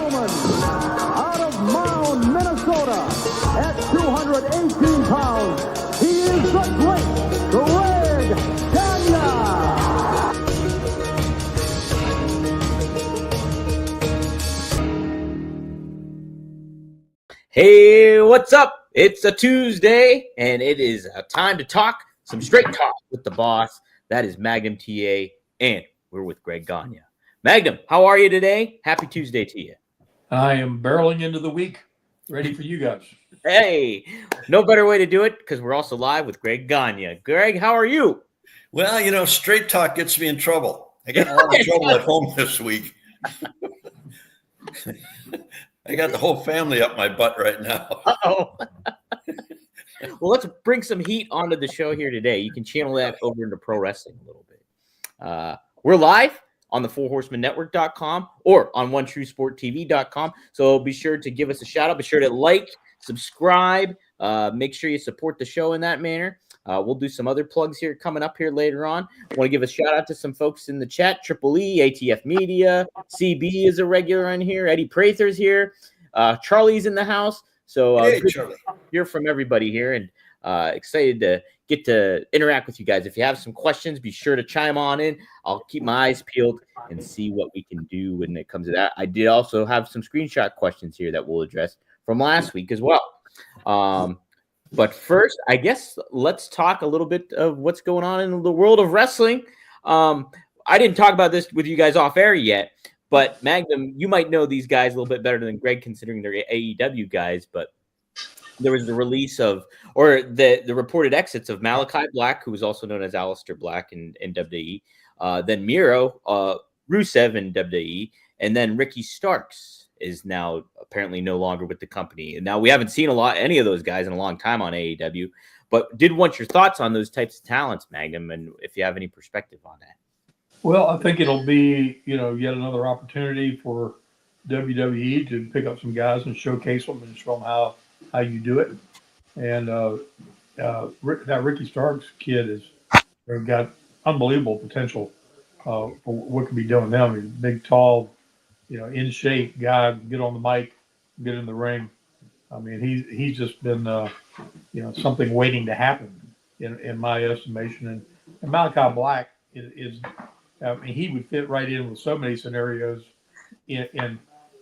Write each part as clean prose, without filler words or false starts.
gentlemen, out of Mound, Minnesota, at 218 pounds, he is the great Greg Gagne. Hey, what's up? It's a Tuesday, and it is a time to talk some straight talk with the boss. That is Magnum TA, and we're with Greg Gagne. Magnum, how are you today? Happy Tuesday to you. I am barreling into the week, ready for you guys. Hey, no better way to do it because we're also live with Greg Gagne. Greg, how are you? Well, you know, straight talk gets me in trouble. I got a lot of trouble at home this week. I got the whole family up my butt right now. Uh-oh. Well, let's bring some heat onto the show here today. You can channel that over into pro wrestling a little bit. We're live on the fourhorsemanetwork.com or on onetruesporttv.com. So be sure to give us a shout out. Be sure to like, subscribe. Make sure you support the show in that manner. We'll do some other plugs here coming up here later on. I want to give a shout out to some folks in the chat. Triple E, ATF Media, CB is a regular in here. Eddie Prather's here. Charlie's in the house. So Hey, Charlie. hear from everybody here, and excited to get to interact with you guys. If you have some questions, be sure to chime on in. I'll keep my eyes peeled and see what we can do when it comes to that. I did also have some screenshot questions here that we'll address from last week as well. But first, I guess let's talk a little bit of what's going on in the world of wrestling. I didn't talk about this with you guys off air yet, but Magnum, you might know these guys a little bit better than Greg, considering they're AEW guys. But there was the release of, or the reported exits of Malachi Black, who was also known as Aleister Black in WWE, then Miro, Rusev in WWE, and then Ricky Starks is now apparently no longer with the company. And now we haven't seen any of those guys in a long time on AEW, but did want your thoughts on those types of talents, Magnum, and if you have any perspective on that. Well, I think it'll be, yet another opportunity for WWE to pick up some guys and showcase them and show them how you do it. And that Ricky Starks kid has got unbelievable potential for what can be done with them. He's a big, tall, in shape guy, get on the mic, get in the ring. I mean, he's just been, something waiting to happen in my estimation. And Malachi Black is he would fit right in with so many scenarios in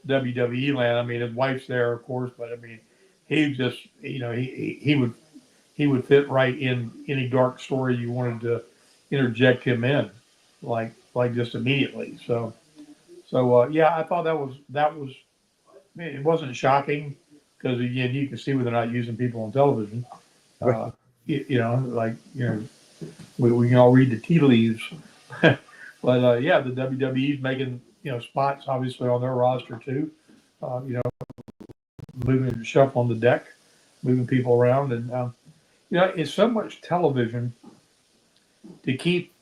WWE land. I mean, his wife's there, of course, but I mean, he just, he would fit right in any dark story you wanted to interject him in, like just immediately. So yeah, I thought that was. It wasn't shocking because again, you can see when they're not using people on television. Right. We can all read the tea leaves, but yeah, the WWE's making spots obviously on their roster too. Moving shuffle on the deck, moving people around, and it's so much television to keep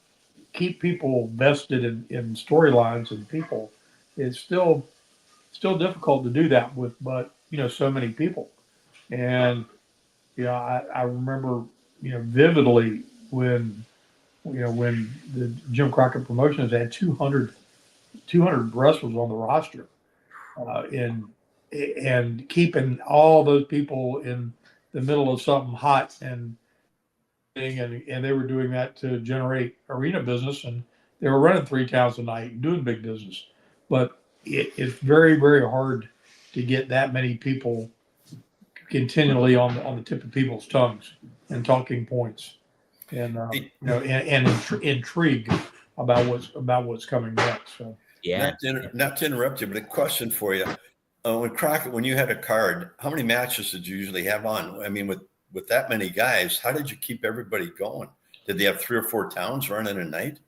people vested in storylines and people. It's still difficult to do that with, but so many people. And I remember vividly when the Jim Crockett Promotions had 200 wrestlers on the roster, and keeping all those people in the middle of something hot and they were doing that to generate arena business, and they were running 3 towns a night and doing big business. But it's very, very hard to get that many people continually on the tip of people's tongues and talking points, and intrigue about what's coming next. So Yeah. Not to interrupt you, but a question for you. When you had a card, how many matches did you usually have on? I mean, with that many guys, how did you keep everybody going? Did they have 3 or 4 towns running a night?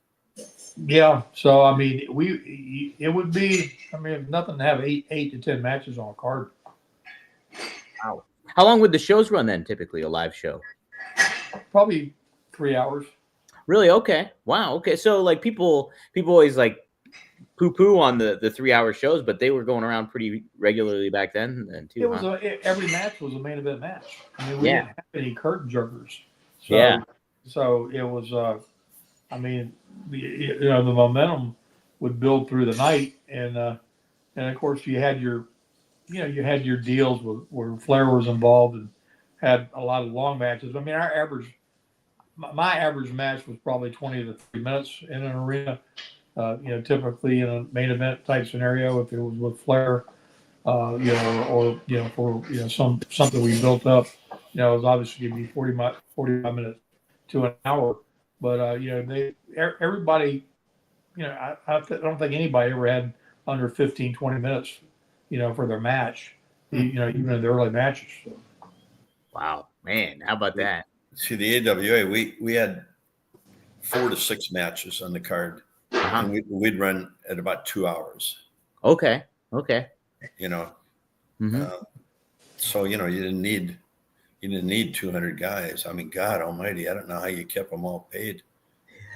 Yeah. So I mean, it would be. I mean, nothing to have 8 to 10 matches on a card. Wow. How long would the shows run then? Typically, a live show. Probably 3 hours. Really? Okay. Wow. Okay. So like people always like poo on the 3-hour shows, but they were going around pretty regularly back then too. It was every match was a main event match. I mean, we Yeah. didn't have any curtain jerkers. So, Yeah. So it was. I mean, the momentum would build through the night, and and of course you had your deals where Flair was involved and had a lot of long matches. I mean, my average match was probably 20 to 30 minutes in an arena. Typically in a main event type scenario, if it was with Flair, or for something we built up, it was obviously going to be 45 minutes to an hour. But everybody, I don't think anybody ever had under 15, 20 minutes, for their match, even in the early matches. So. Wow, man, how about that? See, the AWA, we had 4 to 6 matches on the card, and we'd run at about 2 hours. Okay. So you didn't need 200 guys. I mean, God Almighty, I don't know how you kept them all paid.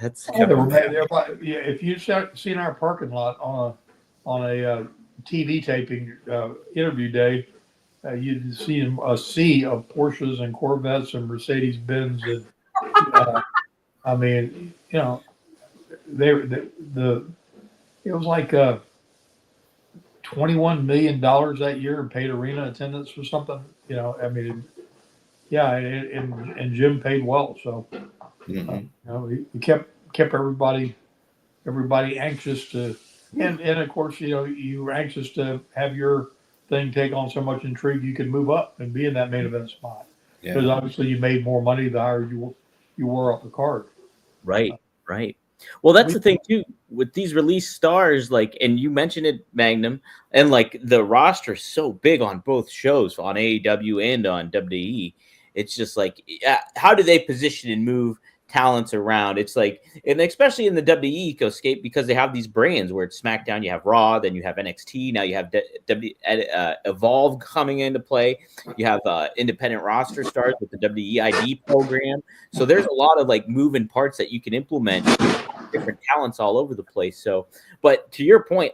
If you seen our parking lot on a TV taping interview day, you'd see a sea of Porsches and Corvettes and Mercedes Benz, and I mean, it was like $21 million that year in paid arena attendance or something. I mean, and Jim paid well, so he kept everybody anxious to, and of course, you were anxious to have your thing take on so much intrigue you could move up and be in that main event spot, because obviously you made more money the higher you were up the card. Right. Well, that's the thing too with these release stars, and you mentioned it, Magnum, and the roster is so big on both shows, on AEW and on WWE. It's just how do they position and move talents around? It's and especially in the WWE ecoscape, because they have these brands where it's SmackDown, you have Raw, then you have NXT, now you have Evolve coming into play, you have independent roster stars with the WEID program. So there's a lot of moving parts that you can implement, different talents all over the place. So, but to your point,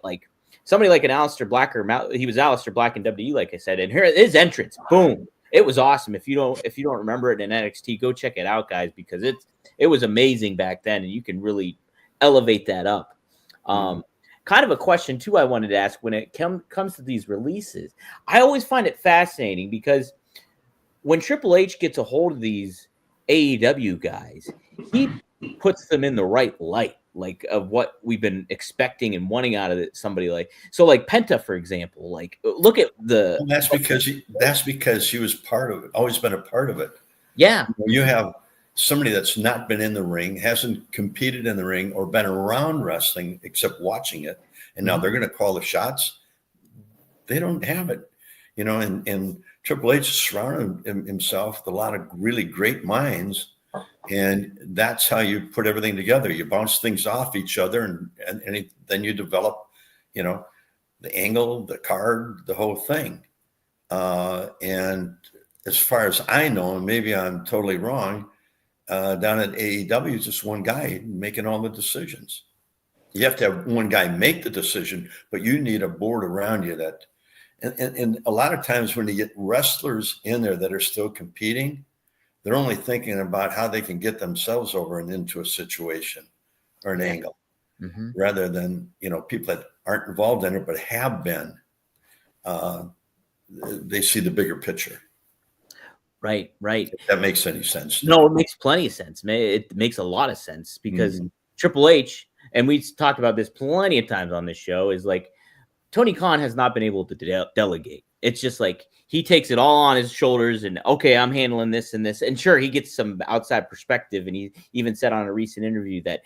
somebody like an Aleister Black, he was Aleister Black in WWE, like I said, and here his entrance, boom. It was awesome. If you don't remember it in NXT, go check it out, guys, because it was amazing back then, and you can really elevate that up. Kind of a question too I wanted to ask when it comes to these releases. I always find it fascinating because when Triple H gets a hold of these AEW guys, he puts them in the right light, of what we've been expecting and wanting out of it. Somebody Penta, for example, look at the. Well, that's because she was part of it, always been a part of it. Yeah. You have somebody that's not been in the ring, hasn't competed in the ring or been around wrestling except watching it, and now they're going to call the shots. They don't have it, and Triple H surrounded himself with a lot of really great minds. And that's how you put everything together. You bounce things off each other, and then you develop, the angle, the card, the whole thing. And as far as I know, and maybe I'm totally wrong, down at AEW, it's just one guy making all the decisions. You have to have one guy make the decision, but you need a board around you that, and a lot of times when you get wrestlers in there that are still competing, they're only thinking about how they can get themselves over and into a situation or an angle, rather than, people that aren't involved in it but have been. They see the bigger picture. Right. If that makes any sense. No, it makes plenty of sense, man. It makes a lot of sense because Triple H, and we've talked about this plenty of times on this show, is Tony Khan has not been able to delegate. It's just he takes it all on his shoulders and, okay, I'm handling this and this. And sure, he gets some outside perspective. And he even said on a recent interview that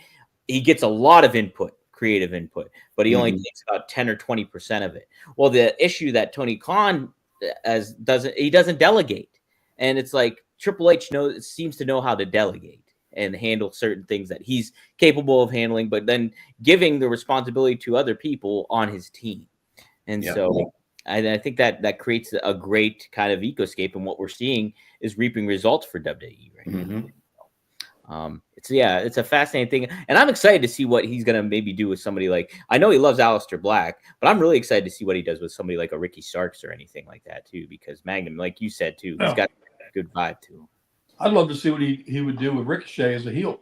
he gets a lot of input, creative input, but he only takes about 10 or 20% of it. Well, the issue that Tony Khan doesn't delegate. And it's Triple H seems to know how to delegate and handle certain things that he's capable of handling, but then giving the responsibility to other people on his team. And so I think that creates a great kind of ecoscape, and what we're seeing is reaping results for WWE right now. It's a fascinating thing, and I'm excited to see what he's gonna maybe do with somebody I know he loves Aleister Black, but I'm really excited to see what he does with somebody like a Ricky Starks or anything like that too, because Magnum, like you said too, he's got a good vibe to him. I'd love to see what he would do with Ricochet as a heel.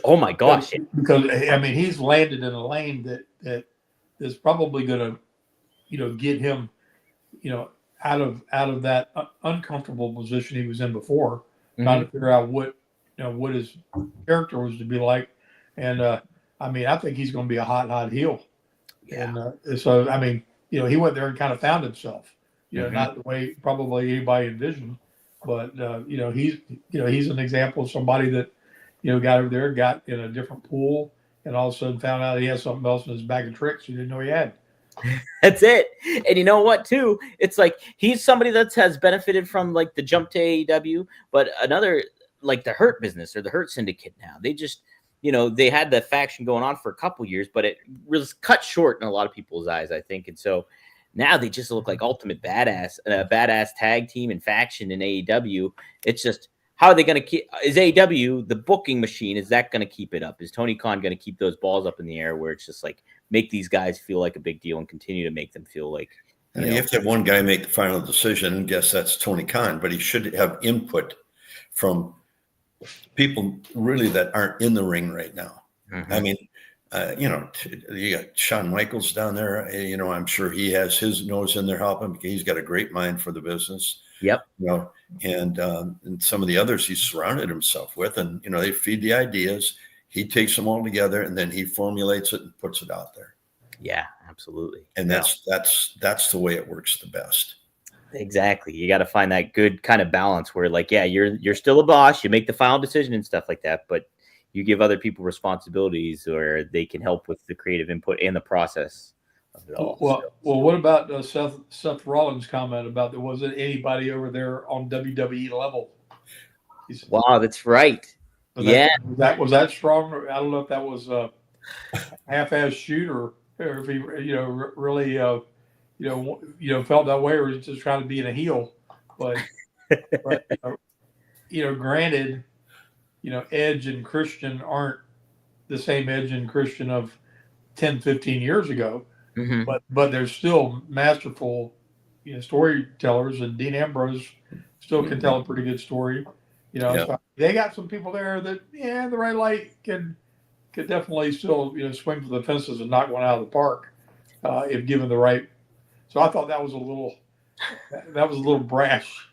Oh my gosh! Because I mean, he's landed in a lane that is probably going to get him, out of that uncomfortable position he was in before, trying to figure out what his character was to be like. And I think he's going to be a hot heel. Yeah. And so he went there and kind of found himself. Not the way probably anybody envisioned, but he's an example of somebody that got over there, got in a different pool, and all of a sudden found out he had something else in his bag of tricks he didn't know he had. That's it. And you know what, too? It's like he's somebody that has benefited from like the jump to AEW, but another like the Hurt business or the Hurt Syndicate now. They just, they had the faction going on for a couple years, but it was cut short in a lot of people's eyes, I think. And so now they just look like ultimate badass tag team and faction in AEW. It's just, how are they going to keep? Is AEW the booking machine? Is that going to keep it up? Is Tony Khan going to keep those balls up in the air where it's just like make these guys feel like a big deal and continue to make them feel like? You have to have one guy make the final decision. And guess that's Tony Khan, but he should have input from people really that aren't in the ring right now. I mean, you got Shawn Michaels down there. I'm sure he has his nose in there helping because he's got a great mind for the business. Yep. And some of the others he's surrounded himself with, and they feed the ideas. He takes them all together, and then he formulates it and puts it out there. Yeah, absolutely. And that's the way it works the best. Exactly. You got to find that good kind of balance where, like, yeah, you're still a boss. You make the final decision and stuff like that, but you give other people responsibilities, or they can help with the creative input and the process of it all. Well, what about Seth Rollins' comment about there wasn't anybody over there on WWE level? Wow, that's right. Was that strong? I don't know if that was a half-ass shoot or if he really felt that way, or was just trying to be in a heel. But granted, Edge and Christian aren't the same Edge and Christian of 10, 15 years ago, but they're still masterful, storytellers, and Dean Ambrose still can tell a pretty good story. So they got some people there that, the right light could definitely still, swing for the fences and knock one out of the park if given the right. So I thought that was a little brash.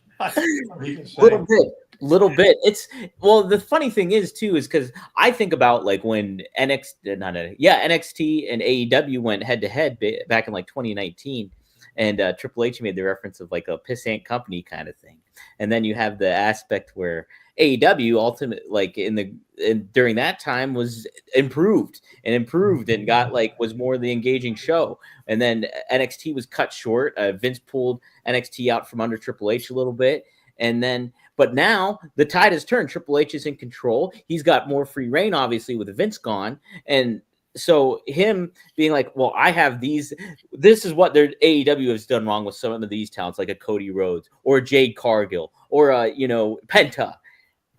Little bit. It's the funny thing is too, is because I think about like when NXT and AEW went head to head back in like 2019, and Triple H made the reference of like a pissant company kind of thing, and then you have the aspect where AEW during that time was improved and got was more the engaging show, and then NXT was cut short. Vince pulled NXT out from under Triple H a little bit, but now the tide has turned. Triple H is in control. He's got more free reign, obviously, with Vince gone. And so him being like, well, I have these. This is what their AEW has done wrong with some of these talents, like a Cody Rhodes or a Jade Cargill or Penta.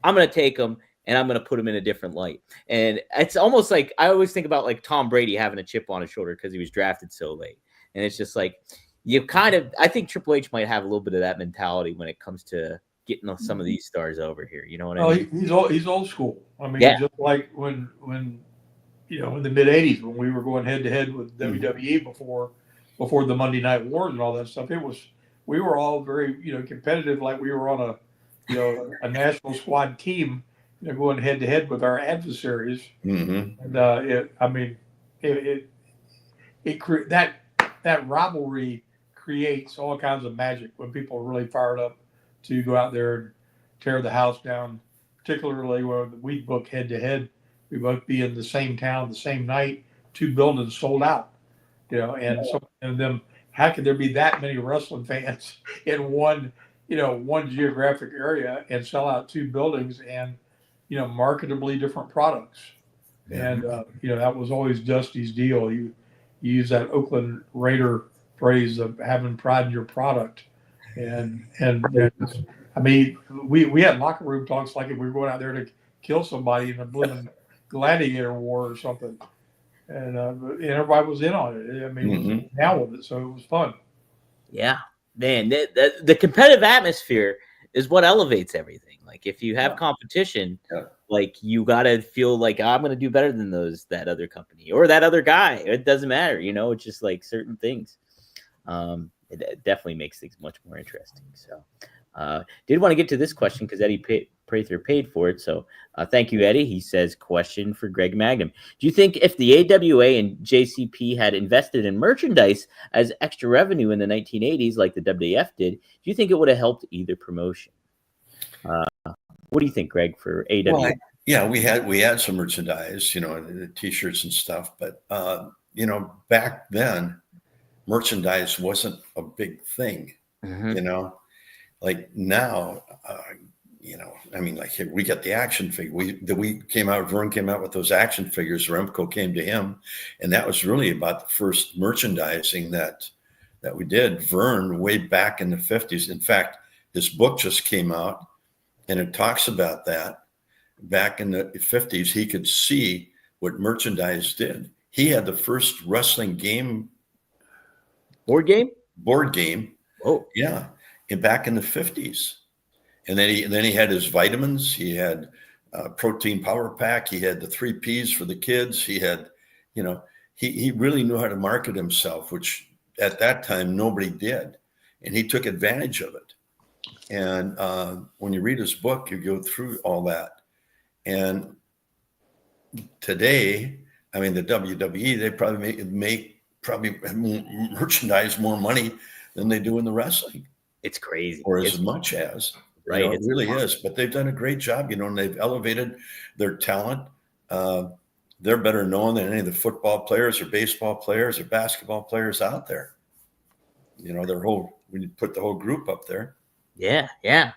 I'm going to take them and I'm going to put them in a different light. And it's almost like I always think about like Tom Brady having a chip on his shoulder because he was drafted so late. And it's just like I think Triple H might have a little bit of that mentality when it comes to getting some of these stars over here. You know what I mean? He's old school. I mean, just like when in the mid 80s when we were going head to head with WWE before the Monday Night Wars and all that stuff, we were all very competitive, like we were on a national squad team, going head to head with our adversaries. And that rivalry creates all kinds of magic when people are really fired up to go out there and tear the house down, particularly when we book head to head. We both be in the same town the same night, 2 buildings sold out, and them, how could there be that many wrestling fans in one geographic area and sell out 2 buildings and, marketably different products. And, that was always Dusty's deal. You use that Oakland Raider phrase of having pride in your product. And I mean, we had locker room talks like if we were going out there to kill somebody in a blooming gladiator war or something. And everybody was in on it. I mean, now with it, so it was fun. Yeah, man, the competitive atmosphere is what elevates everything. Like if you have competition, like you got to feel like I'm going to do better than that other company or that other guy. It doesn't matter, it's just like certain things. It definitely makes things much more interesting. So, did want to get to this question because Eddie Prather paid for it. So, thank you, Eddie. He says, question for Greg Magnum. Do you think if the AWA and JCP had invested in merchandise as extra revenue in the 1980s, like the WWF did, do you think it would have helped either promotion? What do you think, Greg, for AWA? Well, yeah, we had some merchandise, the T-shirts and stuff, but back then, merchandise wasn't a big thing. Mhm. Like now, I mean, like we got the action figure. Vern came out with those action figures. Remco came to him, and that was really about the first merchandising that we did. Vern, way back in the 50s. In fact, his book just came out, and it talks about that. Back in the 50s, he could see what merchandise did. He had the first wrestling game. Board game? Oh, yeah. And back in the 50s. And then he had his vitamins. He had protein power pack. He had the 3 Ps for the kids. He had, he really knew how to market himself, which at that time nobody did. And he took advantage of it. And when you read his book, you go through all that. And today, I mean, the WWE, they probably make merchandise more money than they do in the wrestling. It's crazy. Or as much as. Right. It really is. But they've done a great job, and they've elevated their talent. They're better known than any of the football players or baseball players or basketball players out there. When you put the whole group up there. Yeah, yeah.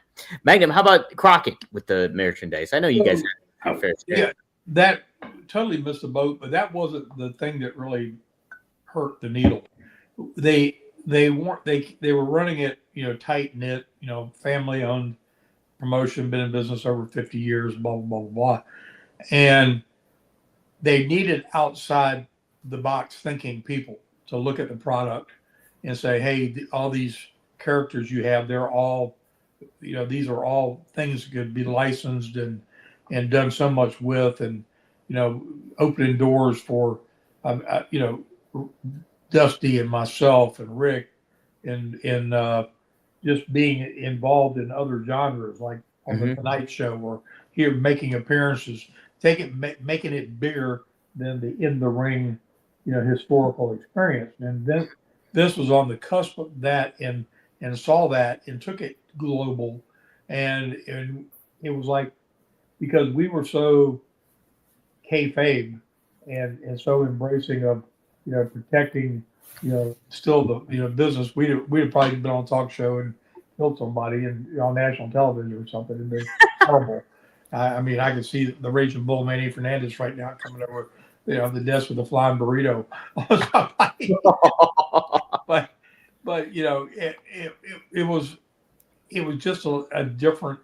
Magnum, how about Crockett with the merchandise? I know you guys had a fair share. Yeah, that totally missed the boat, but that wasn't the thing that really hurt the needle. They were running it, tight knit, family owned promotion, been in business over 50 years, blah, blah, blah, blah. And they needed outside the box thinking people to look at the product and say, hey, all these characters you have, they're all, these are all things that could be licensed and done so much with, and, opening doors for, Dusty and myself and Rick and just being involved in other genres, like on the Tonight Show, or here making appearances, making it bigger than the in the ring, historical experience. And then this was on the cusp of that, and saw that and took it global, and it was like, because we were so kayfabe and so embracing of protecting still the business, we'd have probably been on a talk show and killed somebody and on national television or something, and been horrible. I mean, I could see the Raging Bull Manny Fernandez right now coming over the desk with a flying burrito on somebody. but it was just a different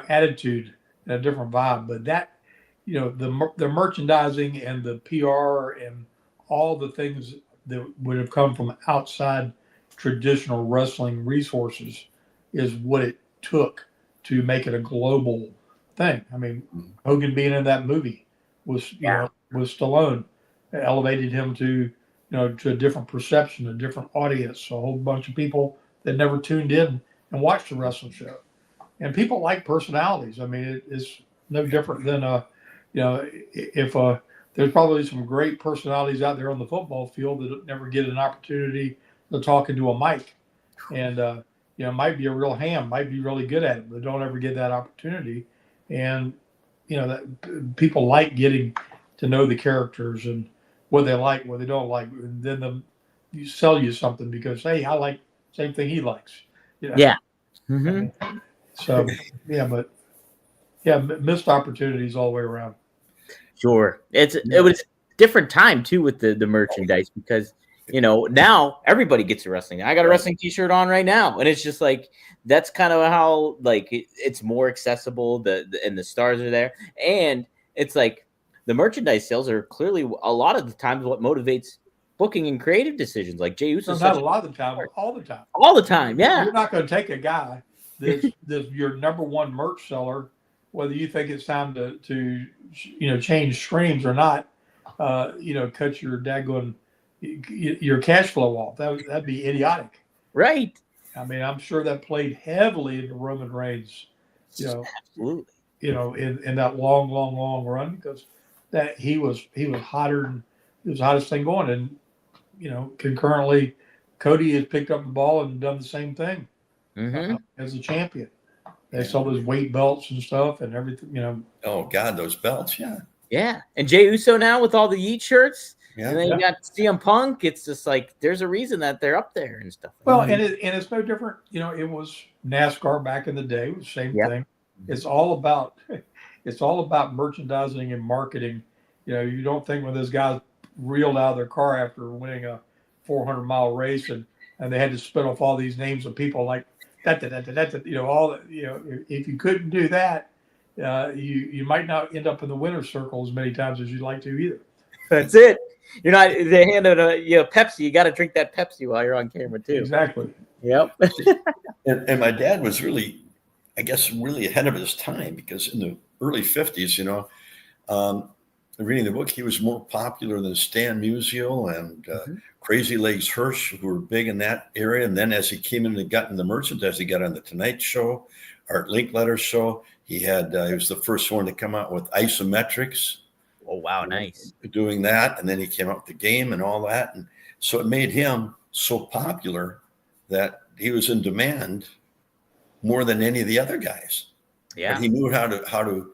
attitude and a different vibe. But that the merchandising and the PR and all the things that would have come from outside traditional wrestling resources is what it took to make it a global thing. I mean, Hogan being in that movie was was Stallone, elevated him to to a different perception, a different audience, a whole bunch of people that never tuned in and watched the wrestling show. And people like personalities. I mean, it's no different than if there's probably some great personalities out there on the football field that never get an opportunity to talk into a mic, and might be a real ham, might be really good at it, but don't ever get that opportunity. And that people like getting to know the characters and what they like, what they don't like, and then you sell you something because, hey, I like the same thing he likes. Yeah. So missed opportunities all the way around. Sure. It was a different time too with the merchandise, because now everybody gets a wrestling. I got a wrestling t-shirt on right now, and it's just like, that's kind of how it's more accessible, and the stars are there, and it's like the merchandise sales are clearly a lot of the times what motivates booking and creative decisions. Like Jey Uso, not a lot of the time, all the time. Yeah, you're not going to take a guy that's your number one merch seller, whether you think it's time to change streams or not, cut your daggone your cash flow off. That'd be idiotic. Right. I mean, I'm sure that played heavily into Roman Reigns, Absolutely. In that long run, because that he was hotter than he was the hottest thing going, and concurrently, Cody has picked up the ball and done the same thing as a champion. They saw those weight belts and stuff and everything. Oh God, those belts, yeah. Yeah, and Jey Uso now with all the Yeet shirts. Yeah. And then you got CM Punk. It's just like there's a reason that they're up there and stuff. Well, and it's no different. It was NASCAR back in the day. It was the same thing. It's all about merchandising and marketing. You don't think when those guys reeled out of their car after winning a 400-mile race and they had to spit off all these names of people like that. If you couldn't do that, you might not end up in the winner's circle as many times as you'd like to either. That's it. You're not. They handed a Pepsi. You got to drink that Pepsi while you're on camera too. Exactly. Yep. and my dad was really, I guess, really ahead of his time, because in the early 50s, reading the book, he was more popular than Stan Musial and Crazy Legs Hirsch, who were big in that area. And then as he came in and got in the merchandise, he got on the Tonight Show, Art Linkletter show. He was the first one to come out with isometrics. Oh, wow. Nice. Doing that. And then he came out with the game and all that. And so it made him so popular that he was in demand more than any of the other guys. Yeah. But he knew how to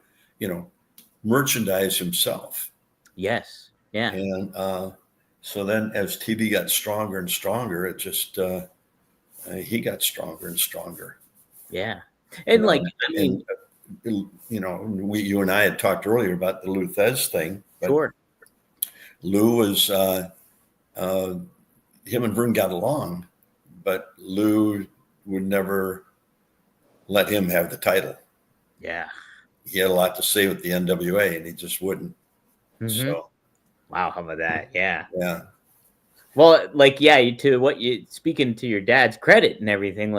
merchandise himself. Yes. Yeah. And so then as TV got stronger and stronger, it just, he got stronger and stronger. Yeah. And you and I had talked earlier about the Lou Thez thing. But sure. Lou was, him and Vern got along, but Lou would never let him have the title. Yeah. He had a lot to say with the NWA and he just wouldn't. So. Wow. How about that? Yeah. Yeah. Well, speaking to your dad's credit and everything,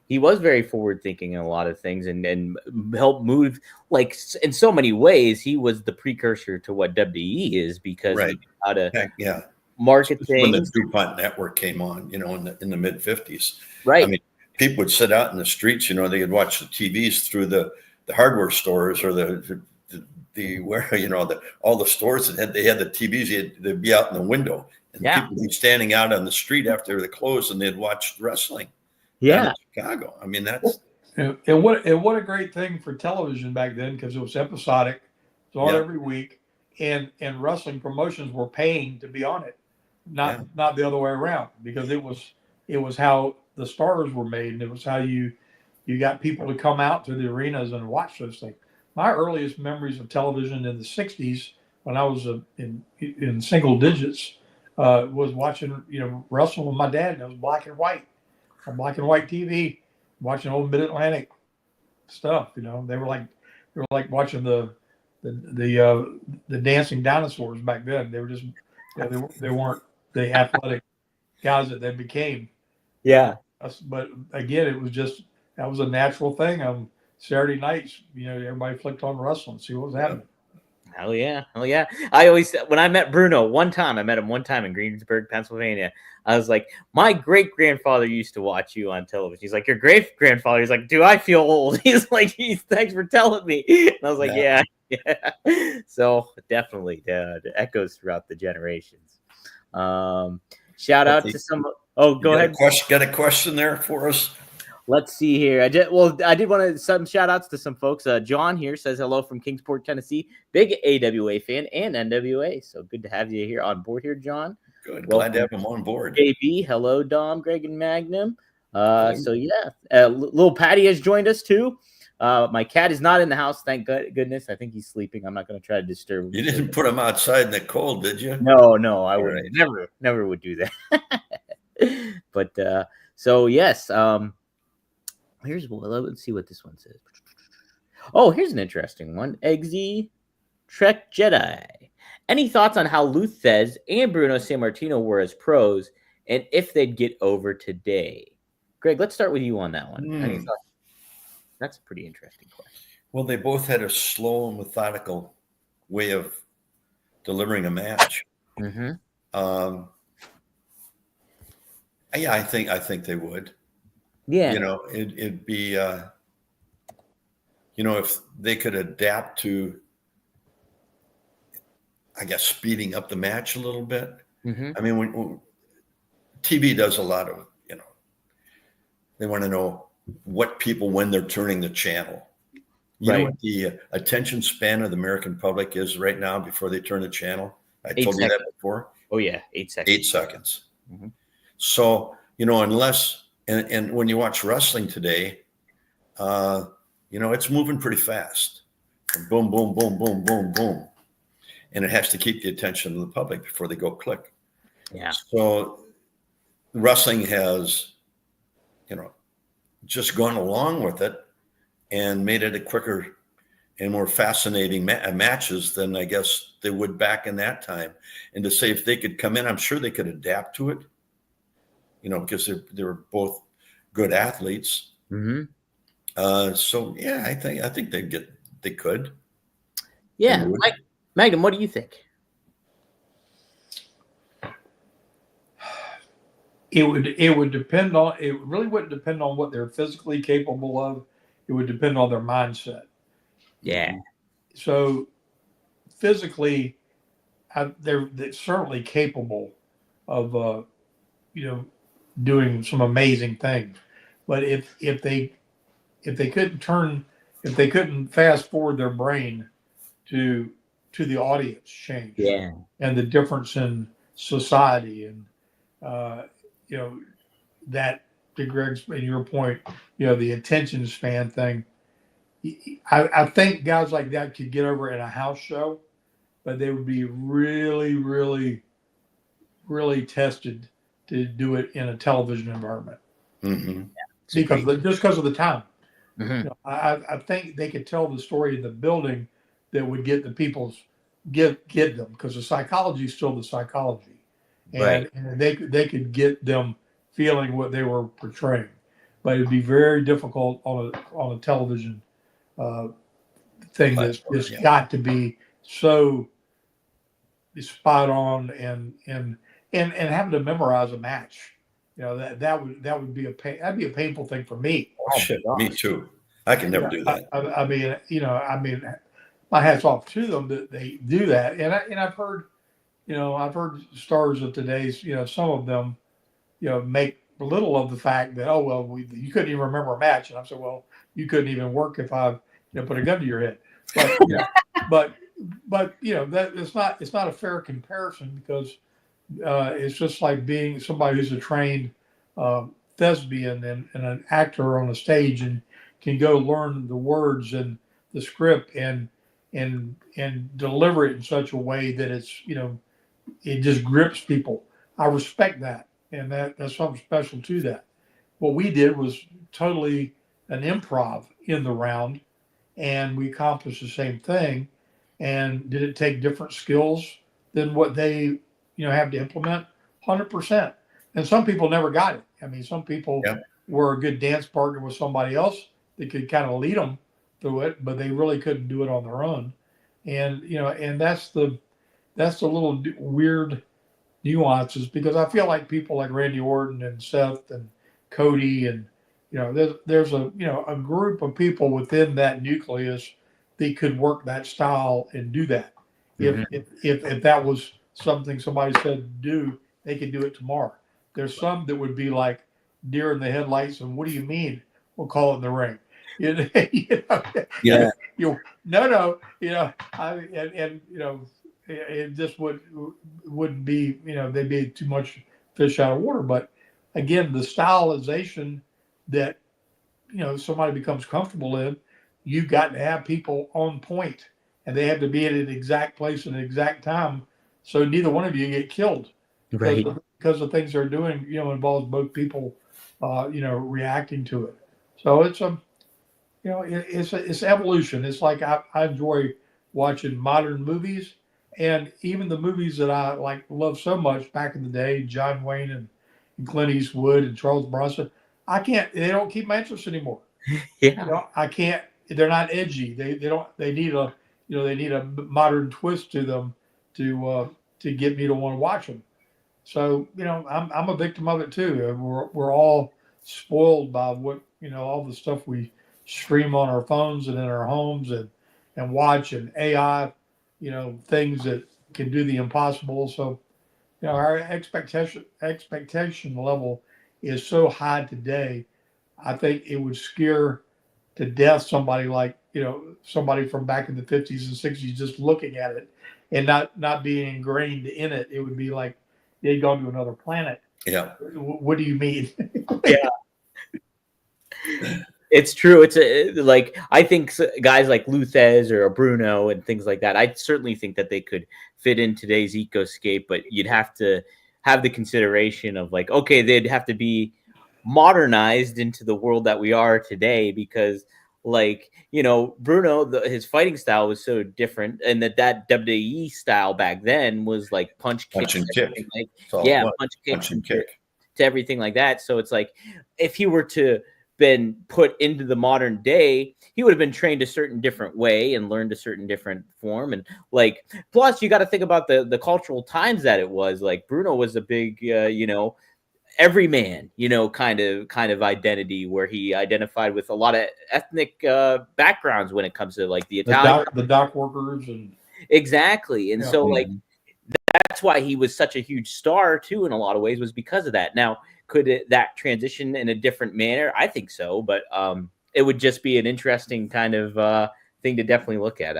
he was very forward thinking in a lot of things and helped move, in so many ways. He was the precursor to what WWE is, because he knew how to market things. When the DuPont network came on, in the mid 50s, right? I mean, people would sit out in the streets, they could watch the TVs through the hardware stores or all the stores that they had the TVs. They'd be out in the window, and people would be standing out on the street after they closed, and they'd watch wrestling. Yeah, in Chicago. I mean, that's and what a great thing for television back then, because it was episodic, it was on every week, and wrestling promotions were paying to be on it, not the other way around, because it was how the stars were made, and it was how you got people to come out to the arenas and watch those things. My earliest memories of television in the 60s, when I was in single digits, was watching wrestling with my dad, and it was black and white. On black and white TV, watching old Mid-Atlantic stuff. They were like watching the dancing dinosaurs back then. They were just they weren't the athletic guys that they became. Yeah. But again, it was just, that was a natural thing. On Saturday nights, everybody flicked on wrestling, see what was happening. Hell yeah. I always, when I met Bruno I met him one time in Greensburg, Pennsylvania. I was like, my great-grandfather used to watch you on television. He's like, your great-grandfather? He's like, do I feel old? He's like, thanks for telling me. And I was like, yeah. So definitely, it echoes throughout the generations. Shout out to some. Oh, go ahead. Got a question there for us? Let's see here. I did want to some shout outs to some folks. John here says hello from Kingsport, Tennessee. Big AWA fan and NWA. So good to have you here on board here, John. Good. Glad to have him on board. JB, hello, Dom, Greg, and Magnum. Little Patty has joined us too. My cat is not in the house, thank goodness. I think he's sleeping. I'm not going to try to disturb him. You didn't put him outside in the cold, did you? No, I wouldn't. Never would do that. But so yes, let's see what this one says. Oh, here's an interesting one. Eggsy Trek Jedi. Any thoughts on how Lou Thez and Bruno Sammartino were as pros, and if they'd get over today? Greg, let's start with you on that one. That's a pretty interesting question. Well, they both had a slow and methodical way of delivering a match. Yeah, I think they would. Yeah. You know, it'd be you know, if they could adapt to, I guess, speeding up the match a little bit. Mm-hmm. I mean, when TV does a lot of, you know, they want to know what people when they're turning the channel. You know Right. what the attention span of the American public is right now before they turn the channel? I 8 told you that seconds. before. Oh yeah, 8 seconds. 8 seconds. Mm-hmm. So, you know, unless, and when you watch wrestling today, you know, it's moving pretty fast. Boom, boom, boom, boom, boom, boom. And it has to keep the attention of the public before they go click. Yeah. So wrestling has, you know, just gone along with it and made it a quicker and more fascinating matches than I guess they would back in that time. And to say if they could come in, I'm sure they could adapt to it, you know, because they were both good athletes. Mm-hmm. So yeah, I think they could. Yeah. Magnum, what do you think? It would depend on, it really wouldn't depend on what they're physically capable of. It would depend on their mindset. Yeah. So physically, they're certainly capable of, you know, doing some amazing things. But if they couldn't fast forward their brain to the audience change Yeah. and the difference in society and you know, that, to Greg's and your point, you know, the attention span thing. I think guys like that could get over in a house show, but they would be really, really, really tested to do it in a television environment. Mm-hmm. Because of the time. Mm-hmm. You know, I think they could tell the story in the building that would get the people's get them, because the psychology is still the psychology, and, Right. and they could get them feeling what they were portraying, but it'd be very difficult on a television thing that's just got to be so spot on and having to memorize a match. You know, that would be that'd be a painful thing for me. Oh, shit, me too. I can never do that. I mean, you know, my hat's off to them that they do that. And I've heard, you know, stars of today's, you know, some of them, you know, make little of the fact that, oh, well, you couldn't even remember a match. And I said, well, you couldn't even work if I, you know, put a gun to your head. But, you know, but, you know, that it's not a fair comparison, because it's just like being somebody who's a trained thespian and an actor on a stage and can go learn the words and the script and deliver it in such a way that it's, you know, it just grips people. I respect that, and that's something special to that. What we did was totally an improv in the round, and we accomplished the same thing. And did it take different skills than what they, you know, have to implement? 100%. And some people never got it. I mean, some people were a good dance partner with somebody else that could kind of lead them through it, but they really couldn't do it on their own. And, you know, and that's the little weird nuances, because I feel like people like Randy Orton and Seth and Cody and, you know, there's a, you know, a group of people within that nucleus that could work that style and do that. If that was something somebody said do, they could do it tomorrow. There's some that would be like deer in the headlights, and what do you mean? We'll call it in the ring. You know, Yeah. No, you know, and you know, it just wouldn't be, you know, they'd be too much fish out of water. But again, the stylization that, you know, somebody becomes comfortable in, you've got to have people on point, and they have to be at an exact place and an exact time, so neither one of you get killed. Right. Because the things they're doing, you know, involves both people, you know, reacting to it. So it's you know, it's evolution. It's like I enjoy watching modern movies, and even the movies that I love so much back in the day, John Wayne and Clint Eastwood and Charles Bronson. They don't keep my interest anymore. Yeah. You know, I can't. They're not edgy. They don't. They need a, you know, they need a modern twist to them to get me to want to watch them. So, I'm a victim of it too. We're all spoiled by what, all the stuff we stream on our phones and in our homes and watch, and AI, things that can do the impossible. So, our expectation level is so high today. I think it would scare to death somebody like, somebody from back in the 50s and 60s, just looking at it and not being ingrained in it. It would be like they'd gone to another planet. Yeah. What do you mean? Yeah. It's true. It's like, I think guys like Luthez or Bruno and things like that, I certainly think that they could fit in today's ecoscape, but you'd have to have the consideration of like, okay, they'd have to be modernized into the world that we are today, because like, Bruno, his fighting style was so different, and that WWE style back then was like punch and kick, kick. like, Yeah, punch and kick to everything like that. So it's like, if he were to been put into the modern day, he would have been trained a certain different way and learned a certain different form. And like, plus you got to think about the cultural times that it was. Like, Bruno was a big, everyman, kind of identity, where he identified with a lot of ethnic backgrounds when it comes to like the Italian, the dock workers, and exactly. And so like, Mhm. that's why he was such a huge star too, in a lot of ways, was because of that. Now, could that transition in a different manner? I think so, but it would just be an interesting kind of thing to definitely look at.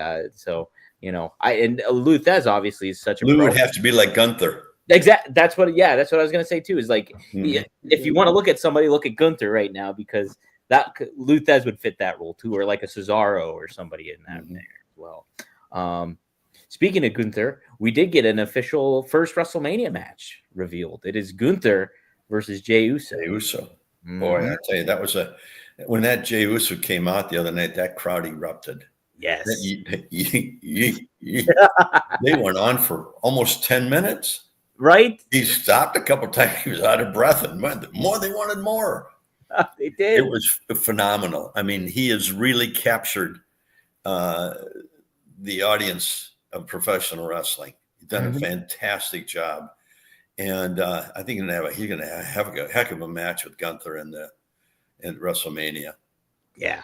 Luthez obviously is such a Lou pro. would have to be like Gunther. That's what I was gonna say too. Is like, if you want to look at somebody, look at Gunther right now, because that Luthez would fit that role too, or like a Cesaro or somebody in that there as well. Speaking of Gunther, we did get an official first WrestleMania match revealed. It is Gunther versus Jey Uso. Jey Uso. Boy, I tell you, that was when that Jey Uso came out the other night, that crowd erupted. Yes. They went on for almost 10 minutes. Right? He stopped a couple of times. He was out of breath, and more, they wanted more. They did. It was phenomenal. I mean, he has really captured the audience of professional wrestling. He's done a fantastic job. And I think he's going to have a heck of a match with Gunther in WrestleMania. Yeah,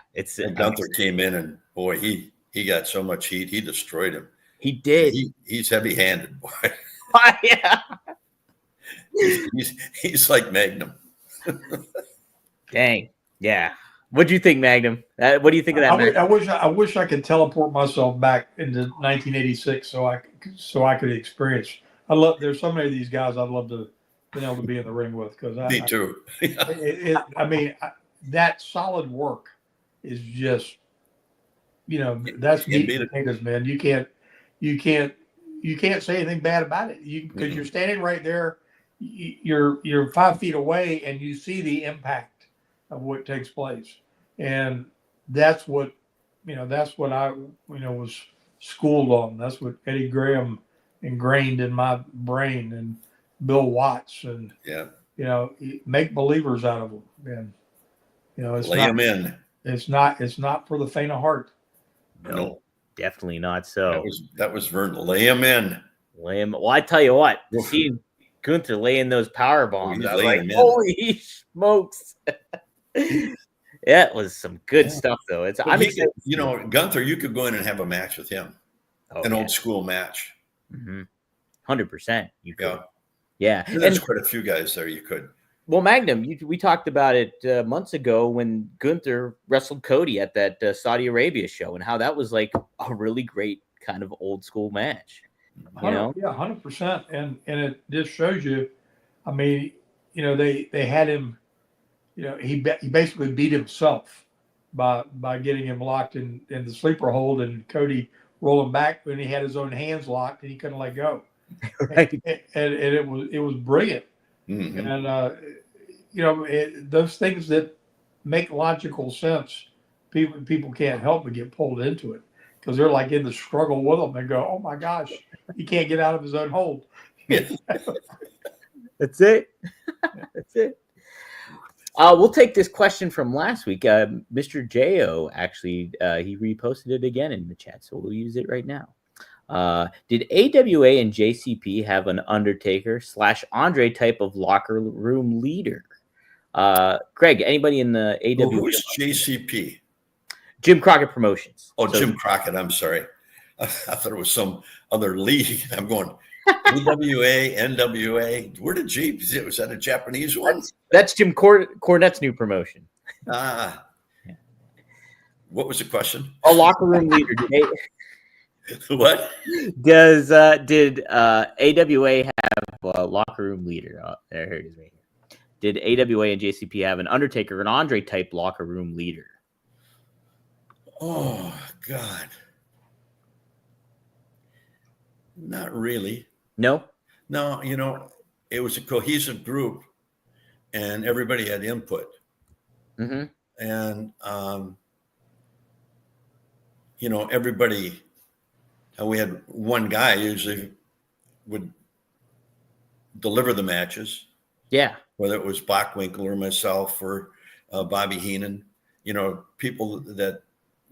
Gunther came in, and boy, he got so much heat. He destroyed him. He did. He's heavy-handed, boy. Yeah. He's like Magnum. Dang. Yeah. What do you think, Magnum? What do you think of that match? I wish I could teleport myself back into 1986 so I could experience. There's so many of these guys I'd love to be able to be in the ring with, because Me too. That solid work is just, that's meat and potatoes, man. You can't say anything bad about it, because you're standing right there. You're 5 feet away, and you see the impact of what takes place, and that's what I was schooled on. That's what Eddie Graham ingrained in my brain, and Bill Watts, and make believers out of them, and it's lay them in. It's not for the faint of heart. No, definitely not. So that was Vern. Lay him in. Lay him. Well, I tell you what, seeing Gunther laying those power bombs, I was like, holy smokes! Yeah, it was some good stuff, though. I'm excited. Gunther, you could go in and have a match with him, old school match. 100%. You could. Yeah. There's quite a few guys there you could. Well, Magnum, we talked about it months ago when Gunther wrestled Cody at that Saudi Arabia show, and how that was like a really great kind of old school match. Yeah, 100%. And it just shows you, I mean, they had him, he basically beat himself by getting him locked in the sleeper hold, and Cody rolling back when he had his own hands locked and he couldn't let go. Right. And it was brilliant. And those things that make logical sense, people can't help but get pulled into it, because they're like in the struggle with them and go, oh my gosh, he can't get out of his own hold. That's it. That's it. We'll take this question from last week. Mr. Jo actually he reposted it again in the chat, so we'll use it right now. Did AWA and JCP have an Undertaker / Andre type of locker room leader? Greg, anybody in the AWA? Who's JCP? Jim Crockett Promotions. Oh, so, Jim Crockett. I'm sorry. I thought it was some other league. I'm going AWA, NWA. Where did was that a Japanese one? That's Jim Cornette's new promotion. Ah. What was the question? A locker room leader. What? Did AWA have a locker room leader? Oh, there it is right here. Did AWA and JCP have an Undertaker, an Andre type locker room leader? Oh, God. Not really. No? No, it was a cohesive group and everybody had input. Mm-hmm. And, everybody, we had one guy usually would deliver the matches. Yeah. Whether it was Bachwinkle or myself or Bobby Heenan, people that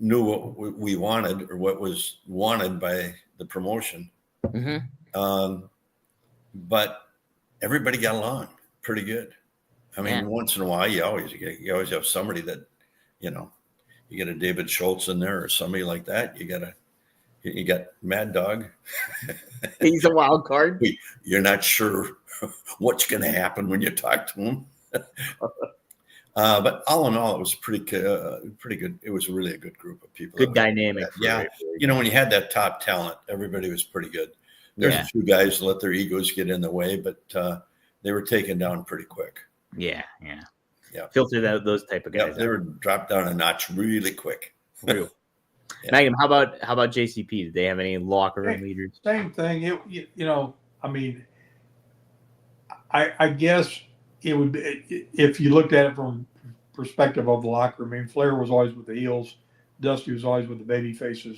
knew what we wanted or what was wanted by the promotion. Mm-hmm. But everybody got along pretty good. I mean, once in a while, you always have somebody that, you get a David Schultz in there or somebody like that. You got Mad Dog. He's a wild card. You're not sure what's going to happen when you talk to him. But all in all, it was pretty good. It was really a good group of people. Good dynamic. Yeah. When you had that top talent, everybody was pretty good. There's a few guys that let their egos get in the way, but they were taken down pretty quick. Yeah. Filtered out those type of guys. They were dropped down a notch really quick. Real. Magnum, how about JCP? Did they have any locker room leaders? Same thing. I guess it would be, if you looked at it from perspective of the locker room. I mean, Flair was always with the heels. Dusty was always with the baby faces.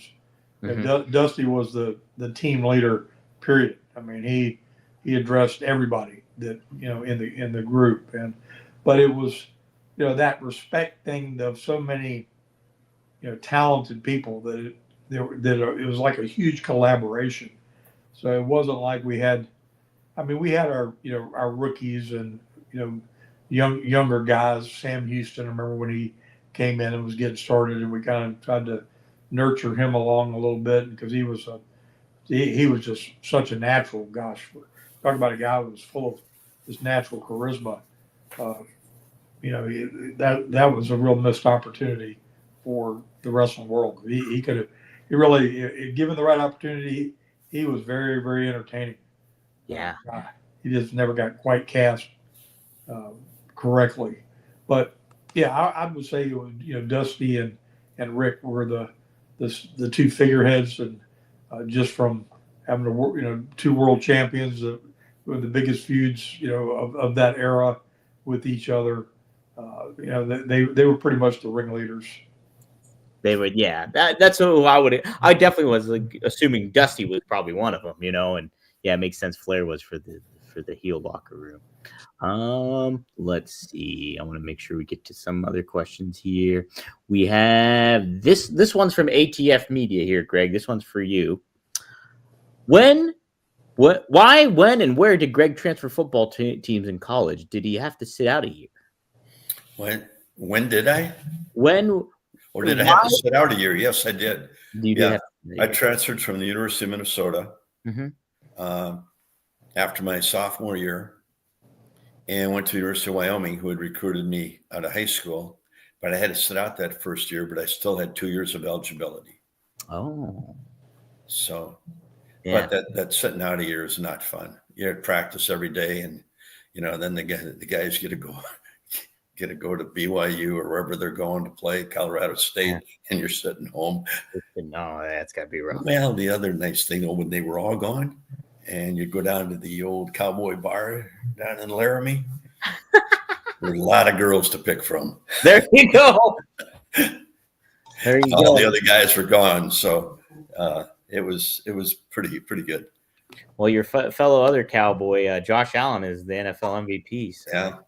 Mm-hmm. And Dusty was the team leader, period. I mean, he addressed everybody that, in the group. But it was, that respect thing of so many, talented people that it was like a huge collaboration. So it wasn't like we had our, our rookies and, younger guys. Sam Houston, I remember when he came in and was getting started, and we kind of tried to nurture him along a little bit because he was just such a natural. Gosh, talk about a guy who was full of this natural charisma. That was a real missed opportunity for the wrestling world. He could have, given the right opportunity, he was very, very entertaining. Yeah. He just never got quite cast correctly. But yeah, I would say it was, Dusty and Rick were the two figureheads, and just from having two world champions with the biggest feuds, of that era with each other. They were pretty much the ringleaders. They would, yeah. That's who I definitely was assuming Dusty was probably one of them, and yeah, it makes sense. Flair was for the heel locker room. Let's see. I want to make sure we get to some other questions here. We have this one's from ATF Media here, Greg. This one's for you. Why, when, and where did Greg transfer football teams in college? Did he have to sit out a year? When did I? Or did I have to sit out a year? Yes, I did. I transferred from the University of Minnesota after my sophomore year, and went to the University of Wyoming, who had recruited me out of high school. But I had to sit out that first year, but I still had 2 years of eligibility. Oh. So, yeah. But that sitting out a year is not fun. You have to practice every day, and then the guys get to go to BYU or wherever they're going to play, Colorado State, and you're sitting home. No, that's got to be rough. Well, the other nice thing, when they were all gone, and you'd go down to the old Cowboy Bar down in Laramie, there were a lot of girls to pick from. There you go. There you go. All the other guys were gone, so it was pretty good. Well, your fellow other Cowboy, Josh Allen, is the NFL MVP. So. Yeah.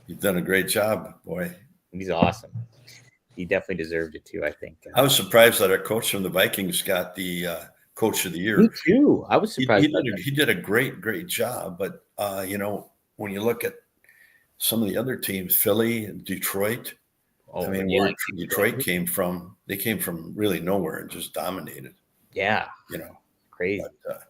You've done a great job, boy. He's awesome. He definitely deserved it too, I think. I was surprised that our coach from the Vikings got the Coach of the Year. Me too. I was He surprised. did a great job. But, when you look at some of the other teams, Philly and Detroit, where Detroit came from, they came from really nowhere and just dominated. Yeah. Crazy. But,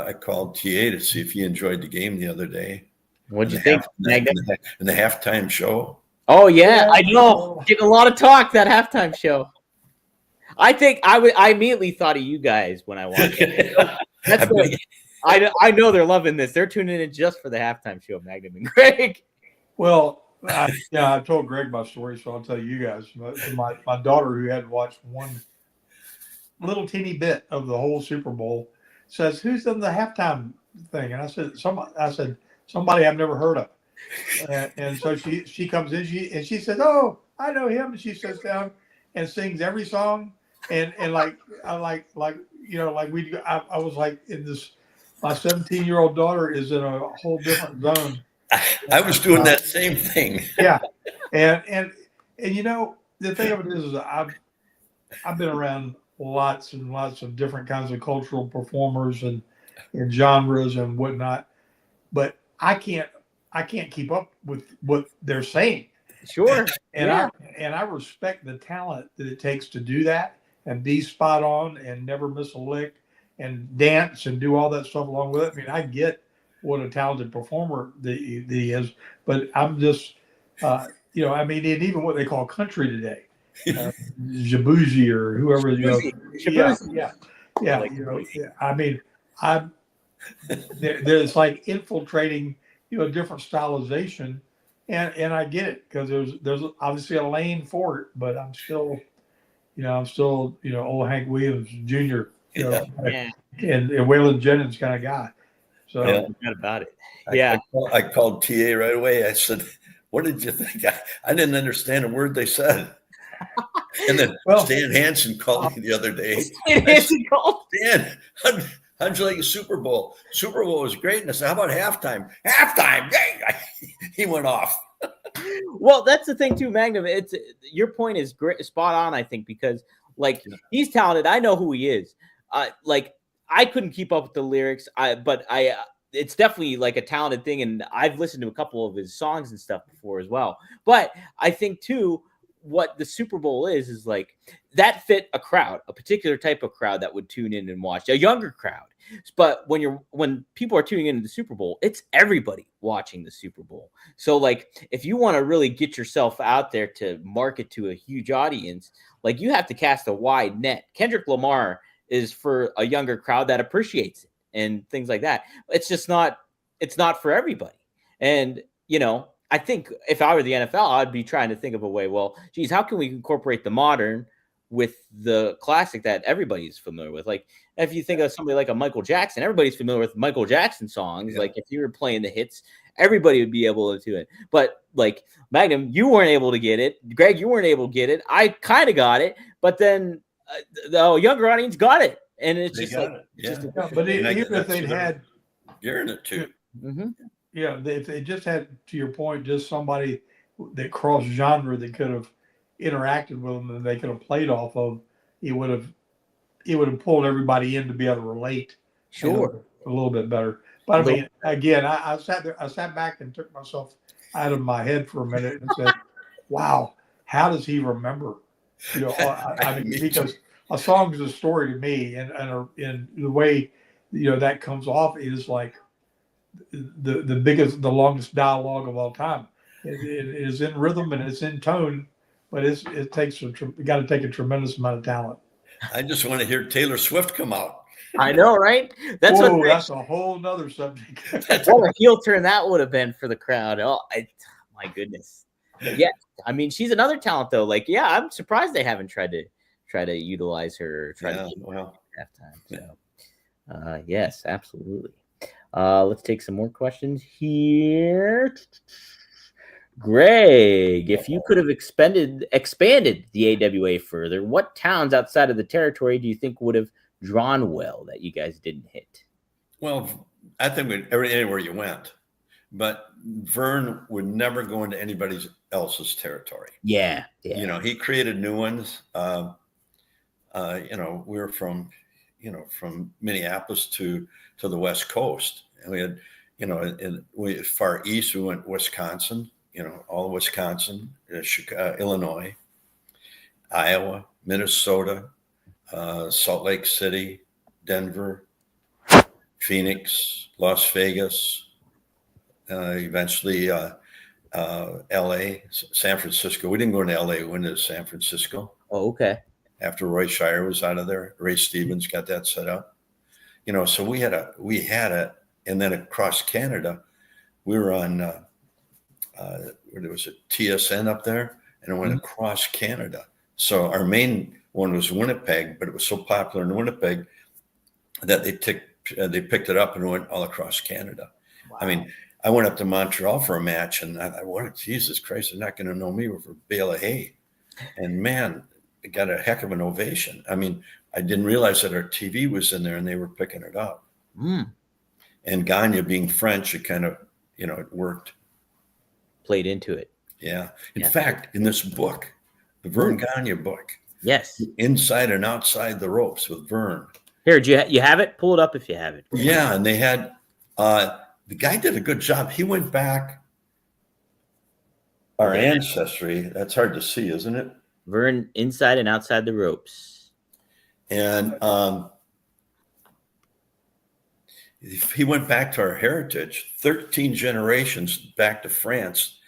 I called TA to see if he enjoyed the game the other day. What'd you think, Magnum? In the halftime show. Oh yeah, I know. Getting a lot of talk that halftime show. I think I immediately thought of you guys when I watched it. I know they're loving this. They're tuning in just for the halftime show, Magnum and Greg. Well, I told Greg my story, so I'll tell you guys. My daughter, who had watched one little teeny bit of the whole Super Bowl, says, "Who's in the halftime thing?" And I said, "Somebody I've never heard of." And so she comes in, she says, "Oh, I know him." And she sits down and sings every song, and I was like in this. My 17-year-old daughter is in a whole different zone. I was doing that same thing. Yeah, and the thing of it is I've been around lots and lots of different kinds of cultural performers and genres and whatnot, but I can't keep up with what they're saying. Sure. And I respect the talent that it takes to do that and be spot on and never miss a lick and dance and do all that stuff along with it. I mean, I get what a talented performer he is, but I'm just, and even what they call country today, Jabuzi or whoever, there's like infiltrating, different stylization, and I get it because there's obviously a lane for it, but I'm still old Hank Williams Jr. And Waylon Jennings kind of guy. So not about it. I called TA right away. I said, "What did you think?" I didn't understand a word they said. And then Stan Hansen called me the other day. Stan, how'd you like the Super Bowl? Super Bowl was great. And I said, "How about halftime?" Halftime, he went off. Well, that's the thing too, Magnum. Your point is great, spot on. I think because he's talented. I know who he is. I couldn't keep up with the lyrics. It's definitely like a talented thing, and I've listened to a couple of his songs and stuff before as well. But I think too, what the Super Bowl is like that fit a crowd, a particular type of crowd that would tune in and watch, a younger crowd. But when people are tuning into the Super Bowl, it's everybody watching the Super Bowl. So if you want to really get yourself out there to market to a huge audience, you have to cast a wide net. Kendrick Lamar is for a younger crowd that appreciates it and things like that. It's not for everybody. And, I think if I were the NFL, I'd be trying to think of a way, well, geez, how can we incorporate the modern with the classic that everybody's familiar with? If you think of somebody like a Michael Jackson, everybody's familiar with Michael Jackson songs. Yeah. If you were playing the hits, everybody would be able to do it. But Magnum, you weren't able to get it. Greg, you weren't able to get it. I kind of got it, but then the younger audience got it. And it's just but even if they'd had, you're in it too. Mm-hmm. Yeah, if they just had, to your point, just somebody that crossed genre that could have interacted with them and they could have played off of, it would have pulled everybody in to be able to relate. Sure, a little bit better. But I mean, again, I sat back and took myself out of my head for a minute and said, "Wow, how does he remember?" Because a song is a story to me, and the way that comes off is like the longest dialogue of all time. It is in rhythm and it's in tone, but it takes you got to take a tremendous amount of talent. I just want to hear Taylor Swift come out. I know, right? That's a whole nother subject. What a heel turn that would have been for the crowd. Oh, my goodness. But yeah, I mean, she's another talent though. I'm surprised they haven't tried to utilize her. Or halftime. So, yes, absolutely. Let's take some more questions here. Greg, if you could have expanded the AWA further, what towns outside of the territory do you think would have drawn well that you guys didn't hit? Well, I think anywhere you went, but Vern would never go into anybody else's territory. Yeah. He created new ones. We were from, from Minneapolis to the West Coast. And we had, far east, we went Wisconsin, all of Wisconsin, Chicago, Illinois, Iowa, Minnesota, Salt Lake City, Denver, Phoenix, Las Vegas, eventually LA, San Francisco. We didn't go into LA, we went to San Francisco. Oh, okay. After Roy Shire was out of there, Ray Stevens got that set up. So we had a, and then across Canada, we were on, there was a TSN up there, and it went across Canada. So our main one was Winnipeg, but it was so popular in Winnipeg that they picked it up and went all across Canada. Wow. I mean, I went up to Montreal for a match, and I thought, Jesus Christ, they're not going to know me for a bale of hay. And man, it got a heck of an ovation. I mean, I didn't realize that our TV was in there and they were picking it up. And Gagne being French, it kind of, it worked. Played into it. Yeah. In fact, in this book, the Vern Gagne book. Yes. Inside and Outside the Ropes with Vern. Here, you have it? Pull it up if you have it. Yeah. And they had, the guy did a good job. He went back our ancestry. That's hard to see, isn't it? Vern, Inside and Outside the Ropes. And he went back to our heritage, 13 generations back to France,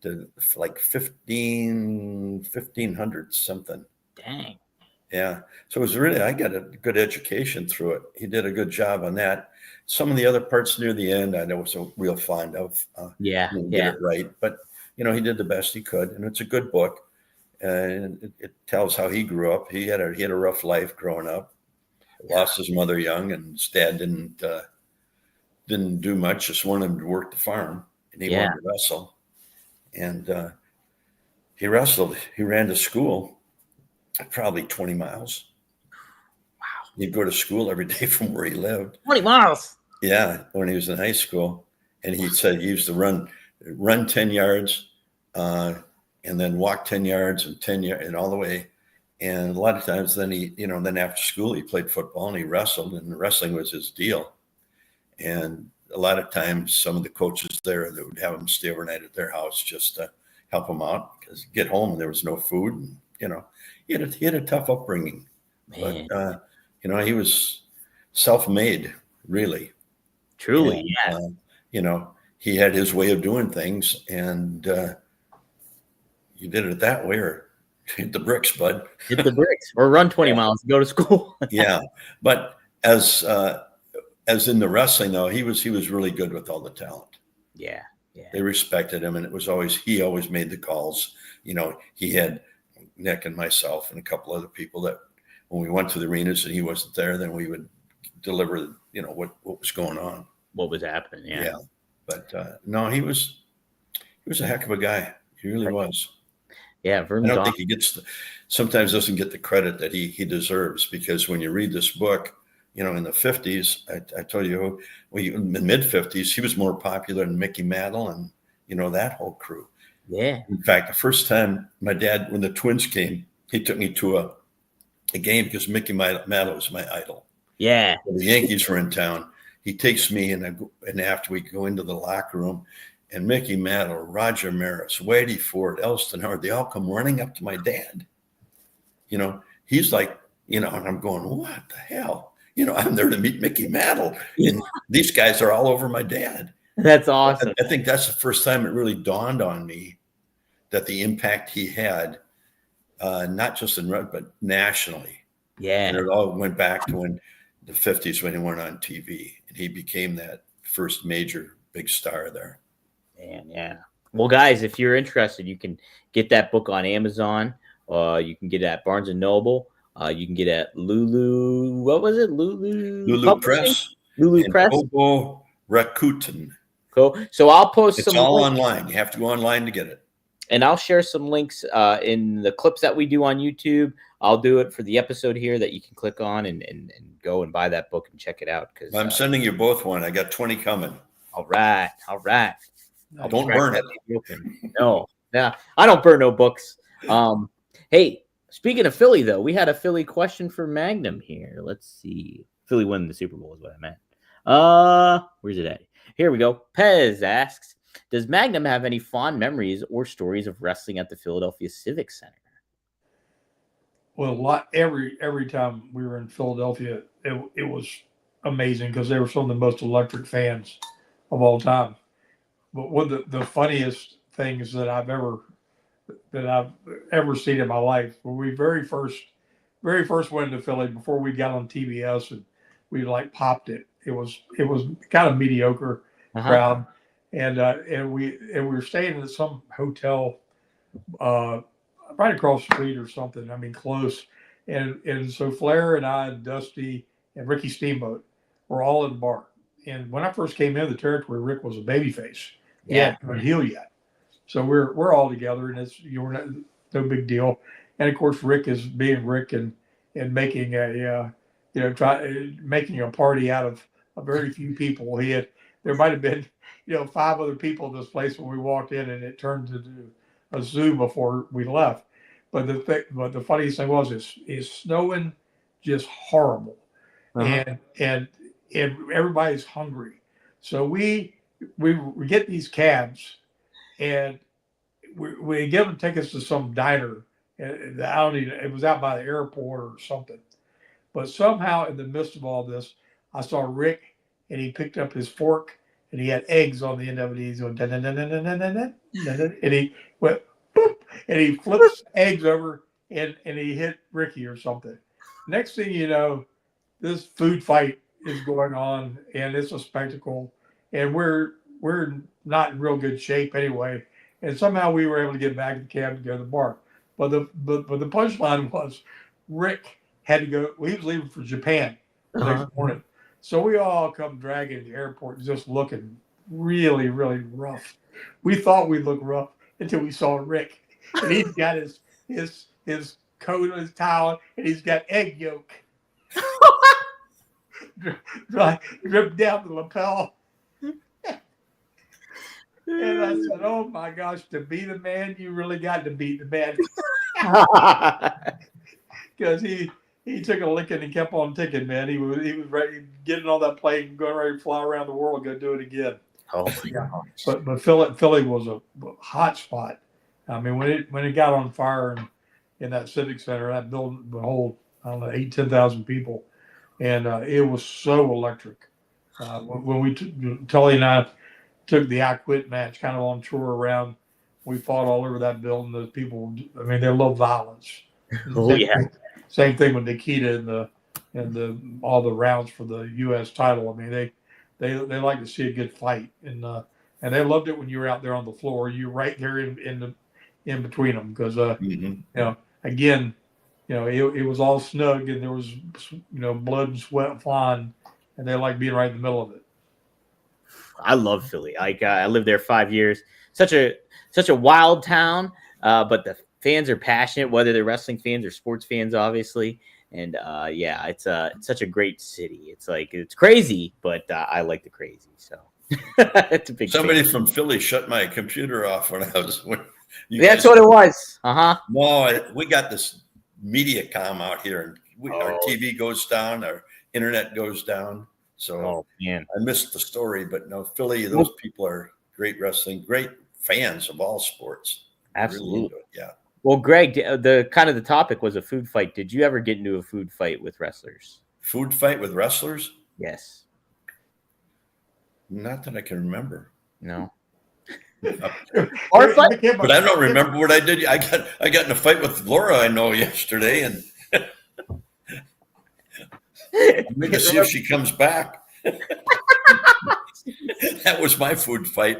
to like 1500 something. Dang. Yeah. So it was really, I got a good education through it. He did a good job on that. Some of the other parts near the end, I was a real fond of. He didn't get it right. But, he did the best he could. And it's a good book. And it tells how he grew up. He had a rough life growing up. Lost his mother young, and his dad didn't do much. Just wanted him to work the farm, and he wanted to wrestle. And he wrestled. He ran to school, probably 20 miles. Wow! He'd go to school every day from where he lived. 20 miles. Yeah, when he was in high school, and he said he used to run 10 yards. And then walk 10 yards and 10 yards and all the way. And a lot of times then then after school, he played football and he wrestled, and wrestling was his deal. And a lot of times some of the coaches there, they would have him stay overnight at their house just to help him out, because get home and there was no food. And, he had a tough upbringing. Man. But, he was self-made, really. Truly. And, he had his way of doing things, and, you did it that way, or hit the bricks, bud. Hit the bricks, or run 20 miles and go to school. Yeah, but as in the wrestling, though, he was really good with all the talent. Yeah. They respected him, and he always made the calls. He had Nick and myself and a couple other people that when we went to the arenas and he wasn't there, then we would deliver, what was going on, what was happening. Yeah. But no, he was a heck of a guy. He really was. Yeah, I don't think he sometimes doesn't get the credit that he deserves, because when you read this book, in the 50s, I told you, in the mid 50s, he was more popular than Mickey Mantle and, that whole crew. Yeah. In fact, the first time my dad, when the Twins came, he took me to a game because Mickey Mantle was my idol. Yeah. When the Yankees were in town, he takes me and after we go into the locker room, and Mickey Mantle, Roger Maris, Whitey Ford, Elston Howard, they all come running up to my dad. He's like, and I'm going, what the hell? I'm there to meet Mickey Mantle. And these guys are all over my dad. That's awesome. I think that's the first time it really dawned on me that the impact he had, not just in rugby, but nationally. Yeah. And it all went back to when the 50s, when he went on TV, and he became that first major big star there. Man, yeah. Well, guys, if you're interested, you can get that book on Amazon. You can get it at Barnes & Noble. You can get it at Lulu. What was it? Lulu Press. Lulu Press. Hobo Rakuten. Cool. So I'll post it's all links. Online. You have to go online to get it. And I'll share some links in the clips that we do on YouTube. I'll do it for the episode here that you can click on and go and buy that book and check it out. Because I'm sending you both one. I got 20 coming. All right. Don't burn it. No, I don't burn no books. Hey, Speaking of Philly, though, we had a Philly question for Magnum here. Let's see. Philly won the Super Bowl is what I meant. Where's it at? Here we go. Pez asks, does Magnum have any fond memories or stories of wrestling at the Philadelphia Civic Center? Well, every time we were in Philadelphia, it was amazing because they were some of the most electric fans of all time. But one of the funniest things that I've ever seen in my life, when we very first went to Philly before we got on TBS and we like popped it. It was kind of mediocre crowd, and we were staying in some hotel right across the street or something. I mean, close. And so Flair and I and Dusty and Ricky Steamboat were all in the bar. And when I first came in the territory, Rick was a babyface. He hadn't heel yet. So we're all together, and it's no big deal. And of course, Rick is being Rick and making making a party out of a very few people. There might have been 5 other people in this place when we walked in, and it turned into a zoo before we left. But the funniest thing was it's snowing just horrible, and everybody's hungry. So we get these cabs, and we get them to take us to some diner. And it was out by the airport or something. But somehow in the midst of all this, I saw Rick, and he picked up his fork, and he had eggs on the end of it. He's going, and he went, boop, and he flips eggs over, and he hit Ricky or something. Next thing you know, this food fight is going on, and it's a spectacle, and we're not in real good shape anyway. And somehow we were able to get back in the cab to go to the bar. But the punchline was Rick had to go. Well, he was leaving for Japan the next morning. So we all come dragging to the airport, just looking really, really rough. We thought we looked rough until we saw Rick. And he's got his coat on his towel, and he's got egg yolk dripped down the lapel. And I said, oh my gosh, to be the man, you really got to beat the man. Because he took a licking and kept on ticking, man. He was ready getting on that plane and going ready to fly around the world and go do it again. Oh my gosh. But Philly was a hot spot. I mean, when it got on fire in that Civic Center, that building would hold, I don't know, 10,000 people. And it was so electric. When Tully and I took the I Quit match kind of on tour around, we fought all over that building. Those people, I mean, they love violence. Same thing with Nikita and all the rounds for the U.S. title. I mean, they like to see a good fight, and they loved it when you were out there on the floor. You were right there in between them because again, it was all snug and there was blood and sweat flying, and they liked being right in the middle of it. I love Philly. I lived there 5 years. Such a wild town, but the fans are passionate, whether they're wrestling fans or sports fans, obviously. And it's such a great city. It's crazy, but I like the crazy. So it's a big. Somebody from Philly shut my computer off when I was. That's what it was. No, we got this MediaCom out here, and our TV goes down, our internet goes down. So I missed the story, but no, Philly, those people are great wrestling, great fans of all sports. Absolutely. Really, yeah. Well, Greg, the topic was a food fight. Did you ever get into a food fight with wrestlers? Food fight with wrestlers? Yes. Not that I can remember. No. But I don't remember what I did. I got in a fight with Laura, I know, yesterday, and I'm going to see if she comes back. That was my food fight.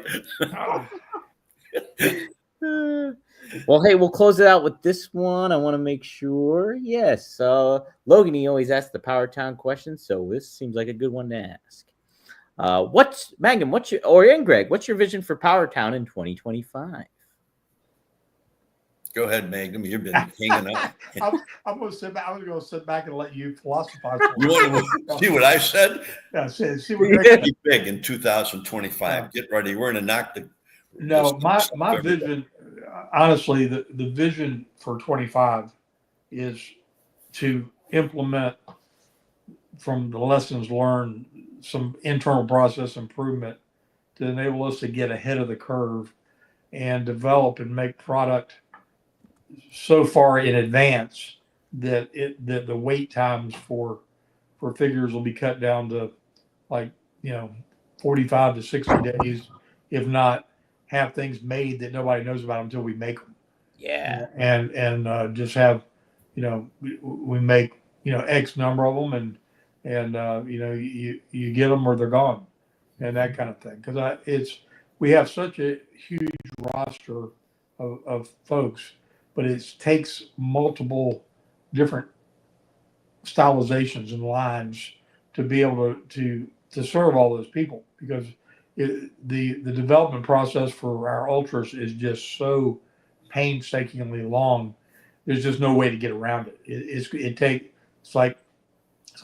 Well, hey, we'll close it out with this one. I want to make sure. Yes. Logan, he always asks the Power Town question, so this seems like a good one to ask. Magnum, Greg, what's your vision for Power Town in 2025? Go ahead, Magnum. You've been hanging up. I'm going to sit back. I was going to sit back and let you philosophize. You want to see what I said? Yeah, see what Greg Be big in 2025. Get ready. We're going to knock the. No, my vision, honestly, the vision for 25 is to implement from the lessons learned some internal process improvement to enable us to get ahead of the curve and develop and make product so far in advance that the wait times for figures will be cut down to like 45 to 60 days, if not have things made that nobody knows about until we make them. Yeah. And just have we make X number of them, and you get them or they're gone, and that kind of thing. Because we have such a huge roster of folks, but it takes multiple different stylizations and lines to be able to serve all those people, because the development process for our ultras is just so painstakingly long. There's just no way to get around it. It's like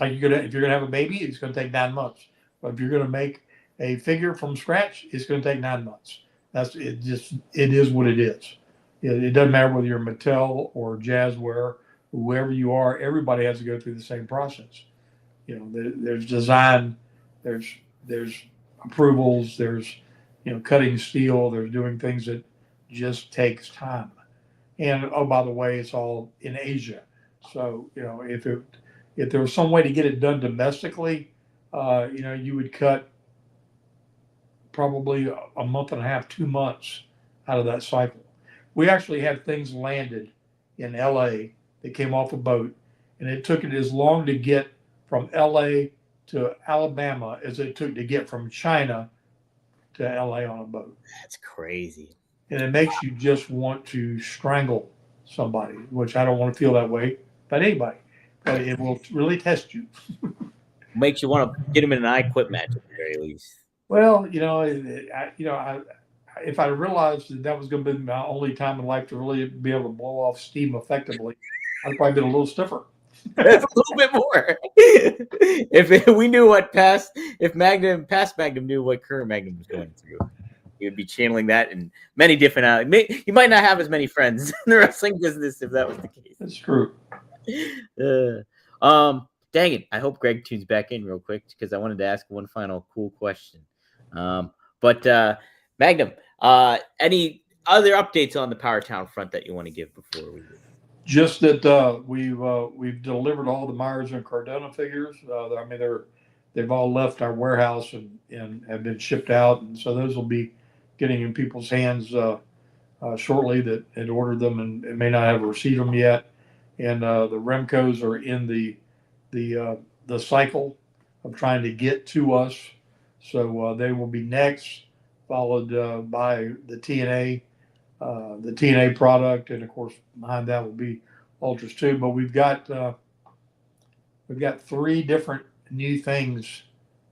if you're gonna have a baby, it's gonna take 9 months. But if you're gonna make a figure from scratch, it's gonna take 9 months. It is what it is. It doesn't matter whether you're Mattel or Jazzware, whoever you are. Everybody has to go through the same process. There's design, there's approvals, there's cutting steel, there's doing things that just takes time. And oh, by the way, it's all in Asia. So if there was some way to get it done domestically, you would cut probably a month and a half, 2 months out of that cycle. We actually had things landed in LA that came off a boat, and it took it as long to get from LA to Alabama as it took to get from China to LA on a boat. That's crazy. And it makes you just want to strangle somebody, which I don't want to feel that way about anybody, but it will really test you. Makes you want to get him in an I Quit match at the very least. Well, if I realized that was going to be my only time in life to really be able to blow off steam effectively, I'd probably been a little stiffer. A little bit more. If we knew what past Magnum knew what current Magnum was going through, he would be channeling that in many different. You might not have as many friends in the wrestling business if that was the case. That's true. Dang it! I hope Greg tunes back in real quick because I wanted to ask one final cool question. But Magnum, any other updates on the Powertown front that you want to give before we? Just that we've delivered all the Myers and Cardona figures. They've all left our warehouse and have been shipped out, and so those will be getting in people's hands shortly that had ordered them and may not have received them yet. And the Remcos are in the cycle of trying to get to us, so they will be next, followed by the TNA product, and of course behind that will be Ultras too. But we've got 3 different new things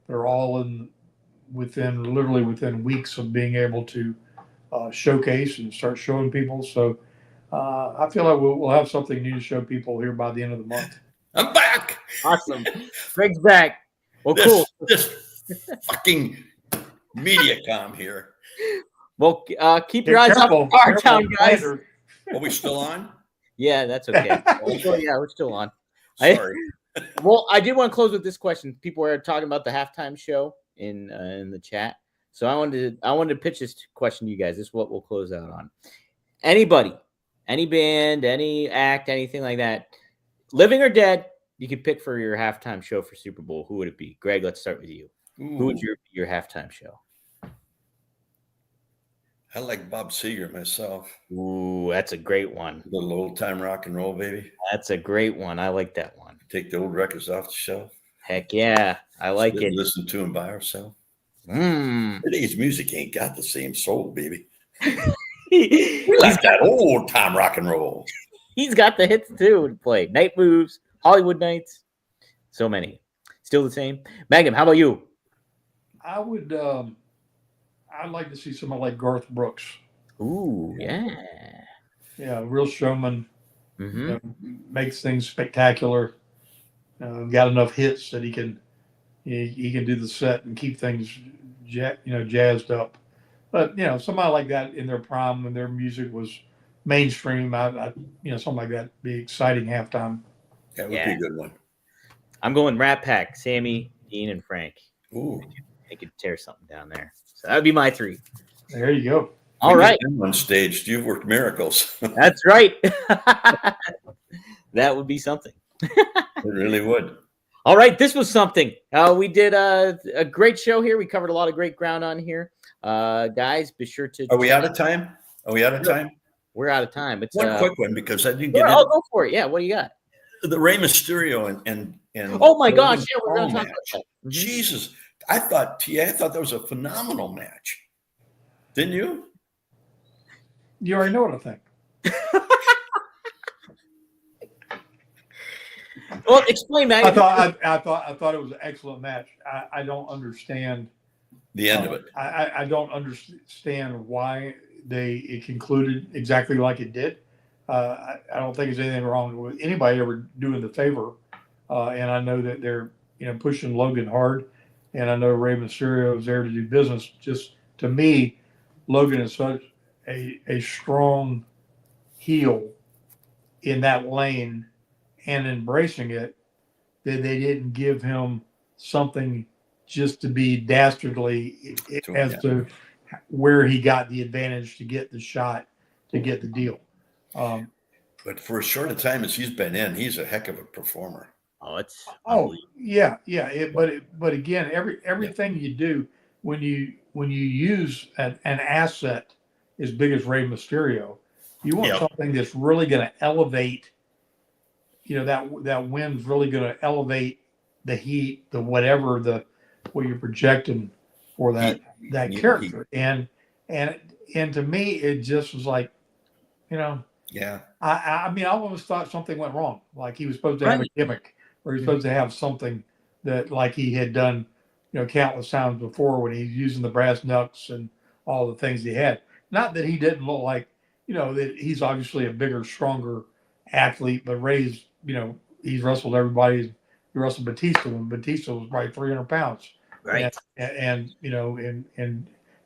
that are all literally within weeks of being able to showcase and start showing people. So I feel like we'll have something new to show people here by the end of the month. I'm back. Awesome. Greg's back. Well, cool. This fucking MediaCom here. Well, keep your eyes on Powertown, guys. Are we still on? Yeah, that's okay. We're still on. Sorry. I did want to close with this question. People were talking about the halftime show in the chat, so I wanted to pitch this question to you guys. This is what we'll close out on. Anybody, any band, any act, anything like that, living or dead, you could pick for your halftime show for Super Bowl. Who would it be? Greg, let's start with you. Ooh. Who would your halftime show? I like Bob Seger myself. Ooh, that's a great one. A little old time rock and roll, baby. That's a great one. I like that one. Take the old records off the shelf. Heck yeah, I like it. Listen to them by ourselves. Today's music ain't got the same soul, baby. We like that old time rock and roll. He's got the hits too to play. Night Moves, Hollywood Nights, so many. Still the same. Magnum, how about you? I would. I'd like to see somebody like Garth Brooks. Ooh, yeah. Yeah, real showman. Makes things spectacular. Got enough hits that he can do the set and keep things jazzed up. But somebody like that in their prime when their music was mainstream, something like that would be exciting halftime. That would be a good one. I'm going Rat Pack, Sammy, Dean, and Frank. Ooh. They could tear something down there. So that would be my 3. There you go. All right. On stage, you've worked miracles. That's right. That would be something. It really would. All right. This was something. We did a great show here. We covered a lot of great ground on here. Guys, be sure to. Are we out of time? We're out of time. It's one quick one because I didn't get it. I'll go for it. Yeah. What do you got? The Rey Mysterio and oh my gosh. Yeah. We're going to talk about that. Mm-hmm. Jesus. I thought that was a phenomenal match. Didn't you? You already know what I think. Well, explain, man. I thought it was an excellent match. I don't understand the end of it. I don't understand why it concluded exactly like it did. I don't think there's anything wrong with anybody ever doing the favor. And I know that they're pushing Logan hard, and I know Rey Mysterio is there to do business. Just to me, Logan is such a strong heel in that lane and embracing it that they didn't give him something just to be dastardly to where he got the advantage to get the shot, to get the deal. But for as short a time as he's been in, he's a heck of a performer. Yeah. But again, everything you do when you use an asset as big as Rey Mysterio, you want something that's really going to elevate. That win's really going to elevate the heat, the whatever what you're projecting for that character. And to me, it just was like, Yeah. I mean, I almost thought something went wrong. Like he was supposed to have a gimmick, or he was supposed to have something that, like he had done, countless times before when he's using the brass knucks and all the things he had. Not that he didn't look like, that he's obviously a bigger, stronger athlete, but Rey's, he's wrestled everybody. He wrestled Batista when Batista was probably 300 pounds. Right. And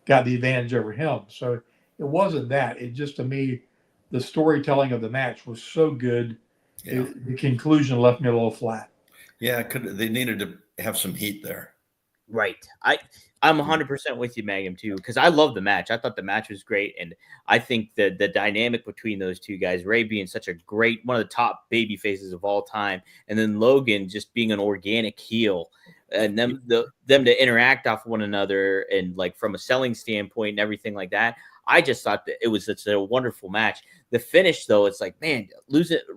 got the advantage over him. So it wasn't that. It just, to me, the storytelling of the match was so good. Yeah. The conclusion left me a little flat. Yeah, they needed to have some heat there. Right. I'm 100% with you, Magnum, too, because I love the match. I thought the match was great, and I think the dynamic between those two guys, Rey being such a great, one of the top baby faces of all time, and then Logan just being an organic heel, and them to interact off one another, and like from a selling standpoint and everything like that. I just thought that it was such a wonderful match. The finish, though, it's like, man,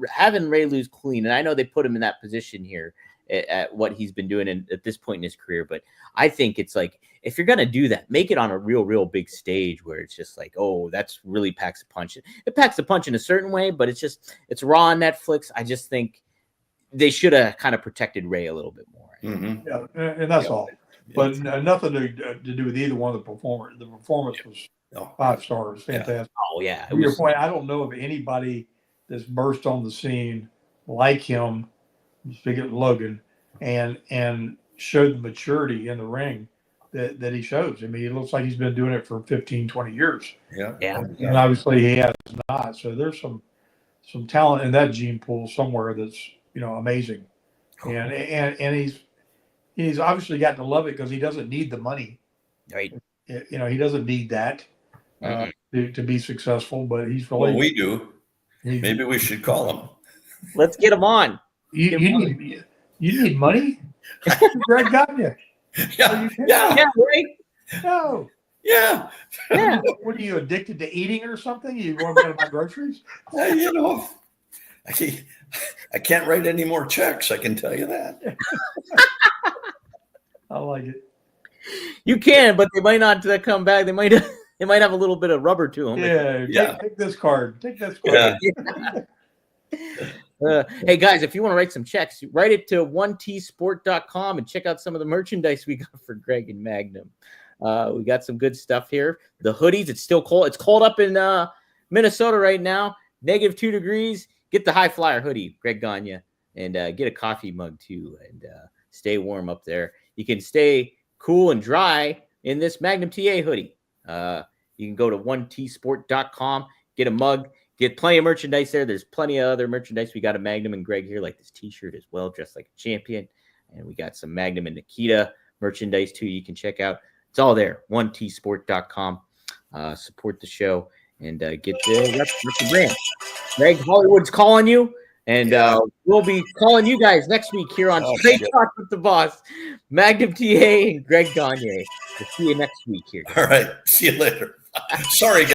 having Rey lose clean, and I know they put him in that position here at what he's been doing at this point in his career, but I think it's like, if you're gonna do that, make it on a real big stage where it's just like, oh, that's really packs a punch. It packs a punch in a certain way, but it's Raw on Netflix. I just think they should have kind of protected Rey a little bit more. Mm-hmm. Yeah, and that's all. But nothing to do with either one of the performers. The performance was 5 stars, fantastic. Oh yeah. To your point, I don't know of anybody that's burst on the scene like him, speaking of Logan, and showed the maturity in the ring that he shows. I mean, it looks like he's been doing it for 15, 20 years. Yeah. And obviously he has not. So there's some talent in that gene pool somewhere that's, amazing. And he's obviously gotten to love it because he doesn't need the money. Right. He doesn't need that to be successful, but he's really. Well, we do. Maybe we should call him. Let's get him on. You need money? Greg Gagne. Yeah, right. No. Yeah. What are you, addicted to eating or something? You want to buy groceries? I can't write any more checks. I can tell you that. I like it. You can, but they might not come back. They might have a little bit of rubber to them. Yeah. Take this card. Take this card. Hey guys, if you want to write some checks, write it to 1tsport.com and check out some of the merchandise we got for Greg and Magnum. We got some good stuff here. The hoodies, it's still cold. It's cold up in Minnesota right now, -2 degrees. Get the High Flyer hoodie, Greg Gagne, and get a coffee mug too, and stay warm up there. You can stay cool and dry in this Magnum TA hoodie. You can go to 1tsport.com, get a mug, get plenty of merchandise there. There's plenty of other merchandise. We got a Magnum and Greg here, like this T-shirt as well, dressed like a champion. And we got some Magnum and Nikita merchandise too. You can check out. It's all there. 1tsport.com. Support the show and get the brand. Greg, Hollywood's calling you. And we'll be calling you guys next week here on Straight Talk with the Boss. Magnum TA and Greg Gagne. We'll see you next week here. All right. See you later. Sorry, guys.